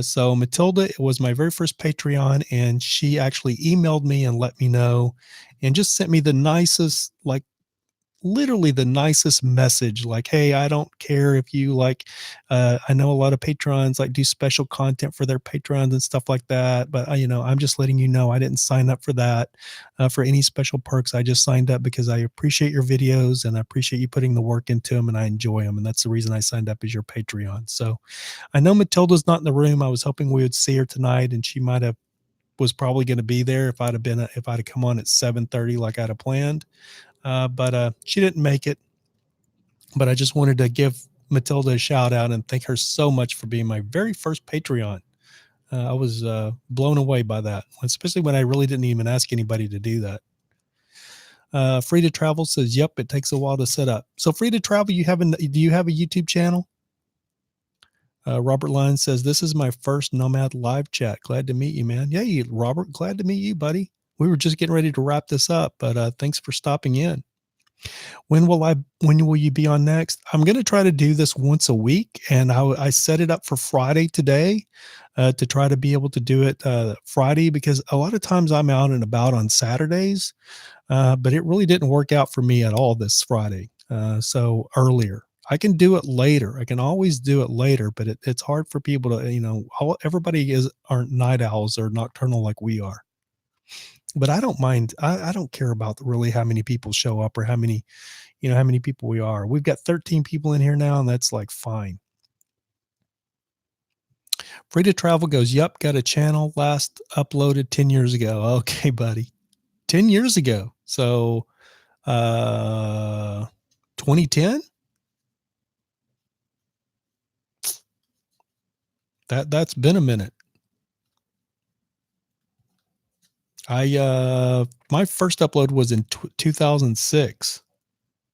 So Matilda was my very first Patreon, and she actually emailed me and let me know and just sent me the nicest, like literally the nicest message, like, hey, I don't care if you like, I know a lot of patrons like do special content for their patrons and stuff like that, but I'm just letting you know I didn't sign up for that, for any special perks. I just signed up because I appreciate your videos and I appreciate you putting the work into them and I enjoy them, and that's the reason I signed up as your Patreon. So I know Matilda's not in the room. I was hoping we would see her tonight, and she was probably going to be there if I'd have come on at 7:30 like I'd have planned. But she didn't make it. But I just wanted to give Matilda a shout out and thank her so much for being my very first Patreon. I was blown away by that, especially when I really didn't even ask anybody to do that. Free to Travel says, yep, it takes a while to set up. So Free to Travel, do you have a YouTube channel? Robert Lyons says, this is my first Nomad live chat. Glad to meet you, man. Yeah, Robert, glad to meet you, buddy. We were just getting ready to wrap this up, but thanks for stopping in. When will you be on next? I'm going to try to do this once a week, and I set it up for Friday today, to try to be able to do it Friday, because a lot of times I'm out and about on Saturdays, but it really didn't work out for me at all this Friday. So earlier, I can do it later. I can always do it later, but it's hard for people to, everybody aren't night owls or nocturnal like we are. But I don't mind. I don't care about really how many people show up or how many people we are. We've got 13 people in here now, and that's like fine. Free to Travel goes, yep, got a channel last uploaded 10 years ago. Okay, buddy. 10 years ago. So 2010? That's been a minute. My first upload was in 2006,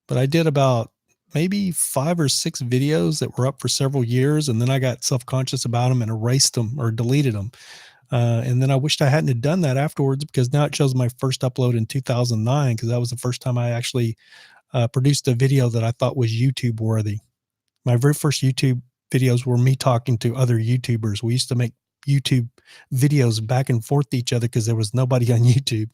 but I did about maybe 5 or 6 videos that were up for several years, and then I got self-conscious about them and erased them or deleted them. And then I wished I hadn't have done that afterwards, because now it shows my first upload in 2009, because that was the first time I actually produced a video that I thought was YouTube worthy. My very first YouTube videos were me talking to other YouTubers. We used to make YouTube videos back and forth to each other because there was nobody on YouTube.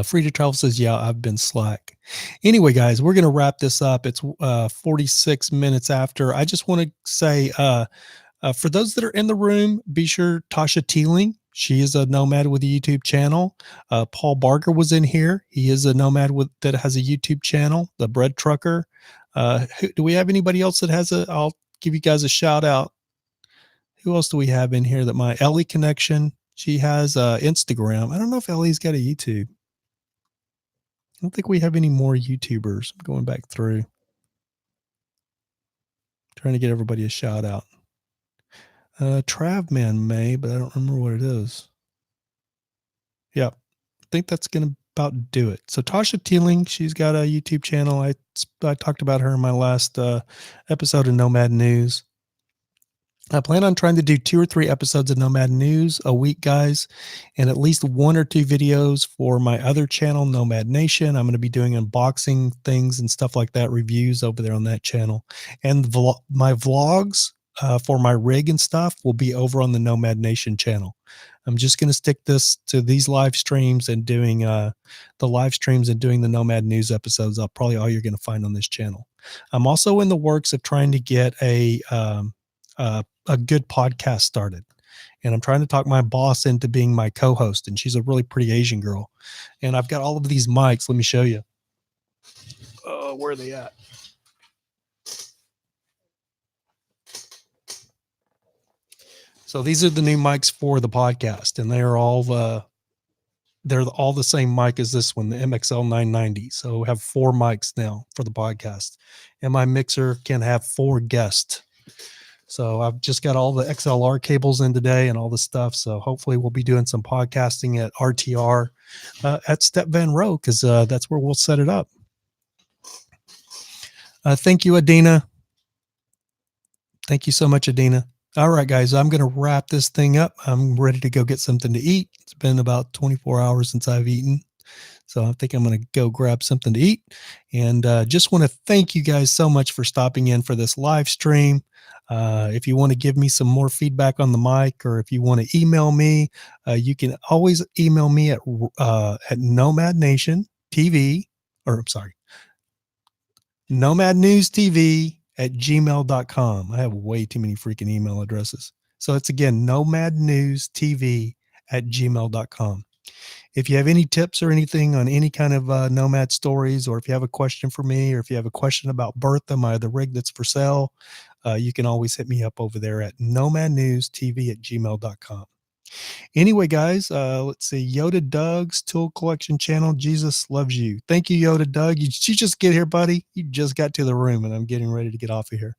Free to Travel says, yeah, I've been slack. Anyway, guys, we're going to wrap this up. It's 46 minutes after. I just want to say, for those that are in the room, be sure Tasha Teeling, she is a nomad with a YouTube channel. Paul Barger was in here. He is a nomad that has a YouTube channel, the Bread Trucker. Do we have anybody else that has I'll give you guys a shout out. Who else do we have in here? Ellie Connection. She has Instagram. I don't know if Ellie's got a YouTube. I don't think we have any more YouTubers. I'm going back through, trying to get everybody a shout out. Travman may, but I don't remember what it is. Yeah, I think that's going to about do it. So Tasha Teeling, she's got a YouTube channel. I talked about her in my last episode of Nomad News. I plan on trying to do 2 or 3 episodes of Nomad News a week, guys, and at least 1 or 2 videos for my other channel, Nomad Nation. I'm going to be doing unboxing things and stuff like that, reviews over there on that channel. And my vlogs for my rig and stuff will be over on the Nomad Nation channel. I'm just going to stick this to these live streams and doing the live streams and doing the Nomad News episodes. Probably all you're going to find on this channel. I'm also in the works of trying to get a good podcast started, and I'm trying to talk my boss into being my co-host, and she's a really pretty Asian girl. And I've got all of these mics. Let me show you. Where are they at? So these are the new mics for the podcast, and they're all the same mic as this one, the MXL 990. So we have 4 mics now for the podcast, and my mixer can have 4 guests. So I've just got all the XLR cables in today and all this stuff. So hopefully we'll be doing some podcasting at RTR at Step Van Row, because that's where we'll set it up. Thank you, Adina. Thank you so much, Adina. All right, guys, I'm going to wrap this thing up. I'm ready to go get something to eat. It's been about 24 hours since I've eaten. So I think I'm going to go grab something to eat. And just want to thank you guys so much for stopping in for this live stream. If you want to give me some more feedback on the mic, or if you want to email me, you can always email me at Nomad Nation TV, or I'm sorry, Nomad News TV at gmail.com. I have way too many freaking email addresses. So it's again, Nomad News TV at gmail.com. If you have any tips or anything on any kind of nomad stories, or if you have a question for me, or if you have a question about Bertha, the rig that's for sale, you can always hit me up over there at nomadnewstv at gmail.com. Anyway, guys, let's see. Yoda Doug's Tool Collection channel. Jesus loves you. Thank you, Yoda Doug. You just get here, buddy. You just got to the room, and I'm getting ready to get off of here.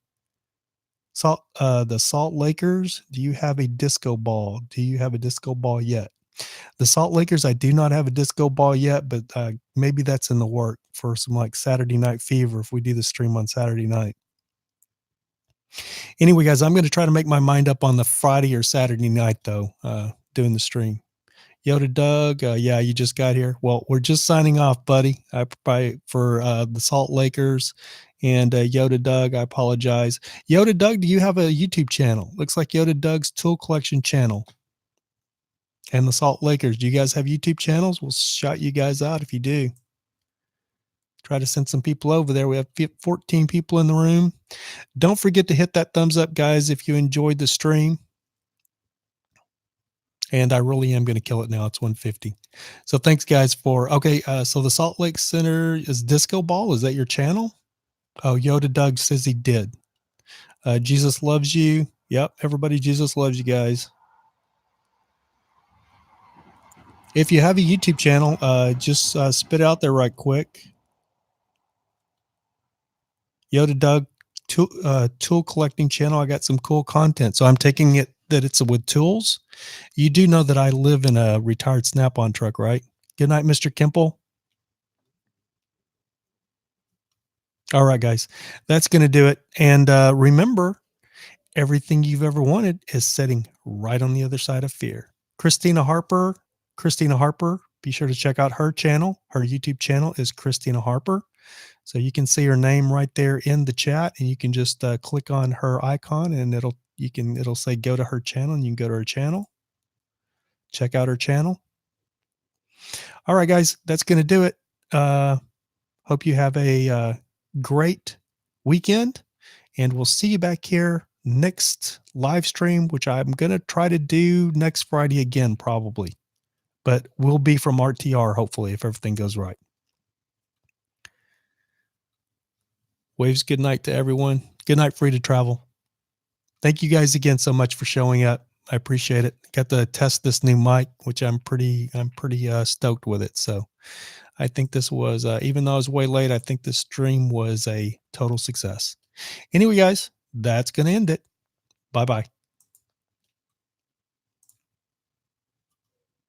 The Salt Lakers. Do you have a disco ball? Do you have a disco ball yet? The Salt Lakers, I do not have a disco ball yet, but maybe that's in the work for some like Saturday Night Fever if we do the stream on Saturday night. Anyway, guys, I'm going to try to make my mind up on the Friday or Saturday night, though. doing the stream. Yoda Doug, yeah, you just got here. Well, we're just signing off, buddy. I probably for the Salt Lakers and Yoda Doug. I apologize. Yoda Doug, do you have a YouTube channel? Looks like Yoda Doug's Tool Collection channel. And the Salt Lakers, do you guys have YouTube channels? We'll shout you guys out if you do. Try to send some people over there. We have 14 people in the room. Don't forget to hit that thumbs up, guys, if you enjoyed the stream. And I really am going to kill it now. It's 150. So thanks, guys, for, okay, so the Salt Lake Center is Disco Ball. Is that your channel? Oh, Yoda Doug says he did. Jesus loves you. Yep, everybody, Jesus loves you guys. If you have a YouTube channel, just spit it out there right quick. Yoda Doug tool collecting channel. I got some cool content. So I'm taking it that it's with tools. You do know that I live in a retired Snap-on truck, right? Good night, Mr. Kimple. All right, guys, that's going to do it. And remember, everything you've ever wanted is sitting right on the other side of fear. Christina Harper, be sure to check out her channel. Her YouTube channel is Christina Harper. So you can see her name right there in the chat, and you can just click on her icon, and it'll say go to her channel, and you can go to her channel. Check out her channel. All right, guys, that's going to do it. Hope you have a great weekend, and we'll see you back here next live stream, which I'm going to try to do next Friday again, probably, but we'll be from RTR, hopefully, if everything goes right. Waves, good night to everyone. Good night, Free to Travel. Thank you guys again so much for showing up. I appreciate it. Got to test this new mic, which I'm pretty stoked with it. So I think this was, even though I was way late, I think this stream was a total success. Anyway, guys, that's going to end it. Bye-bye.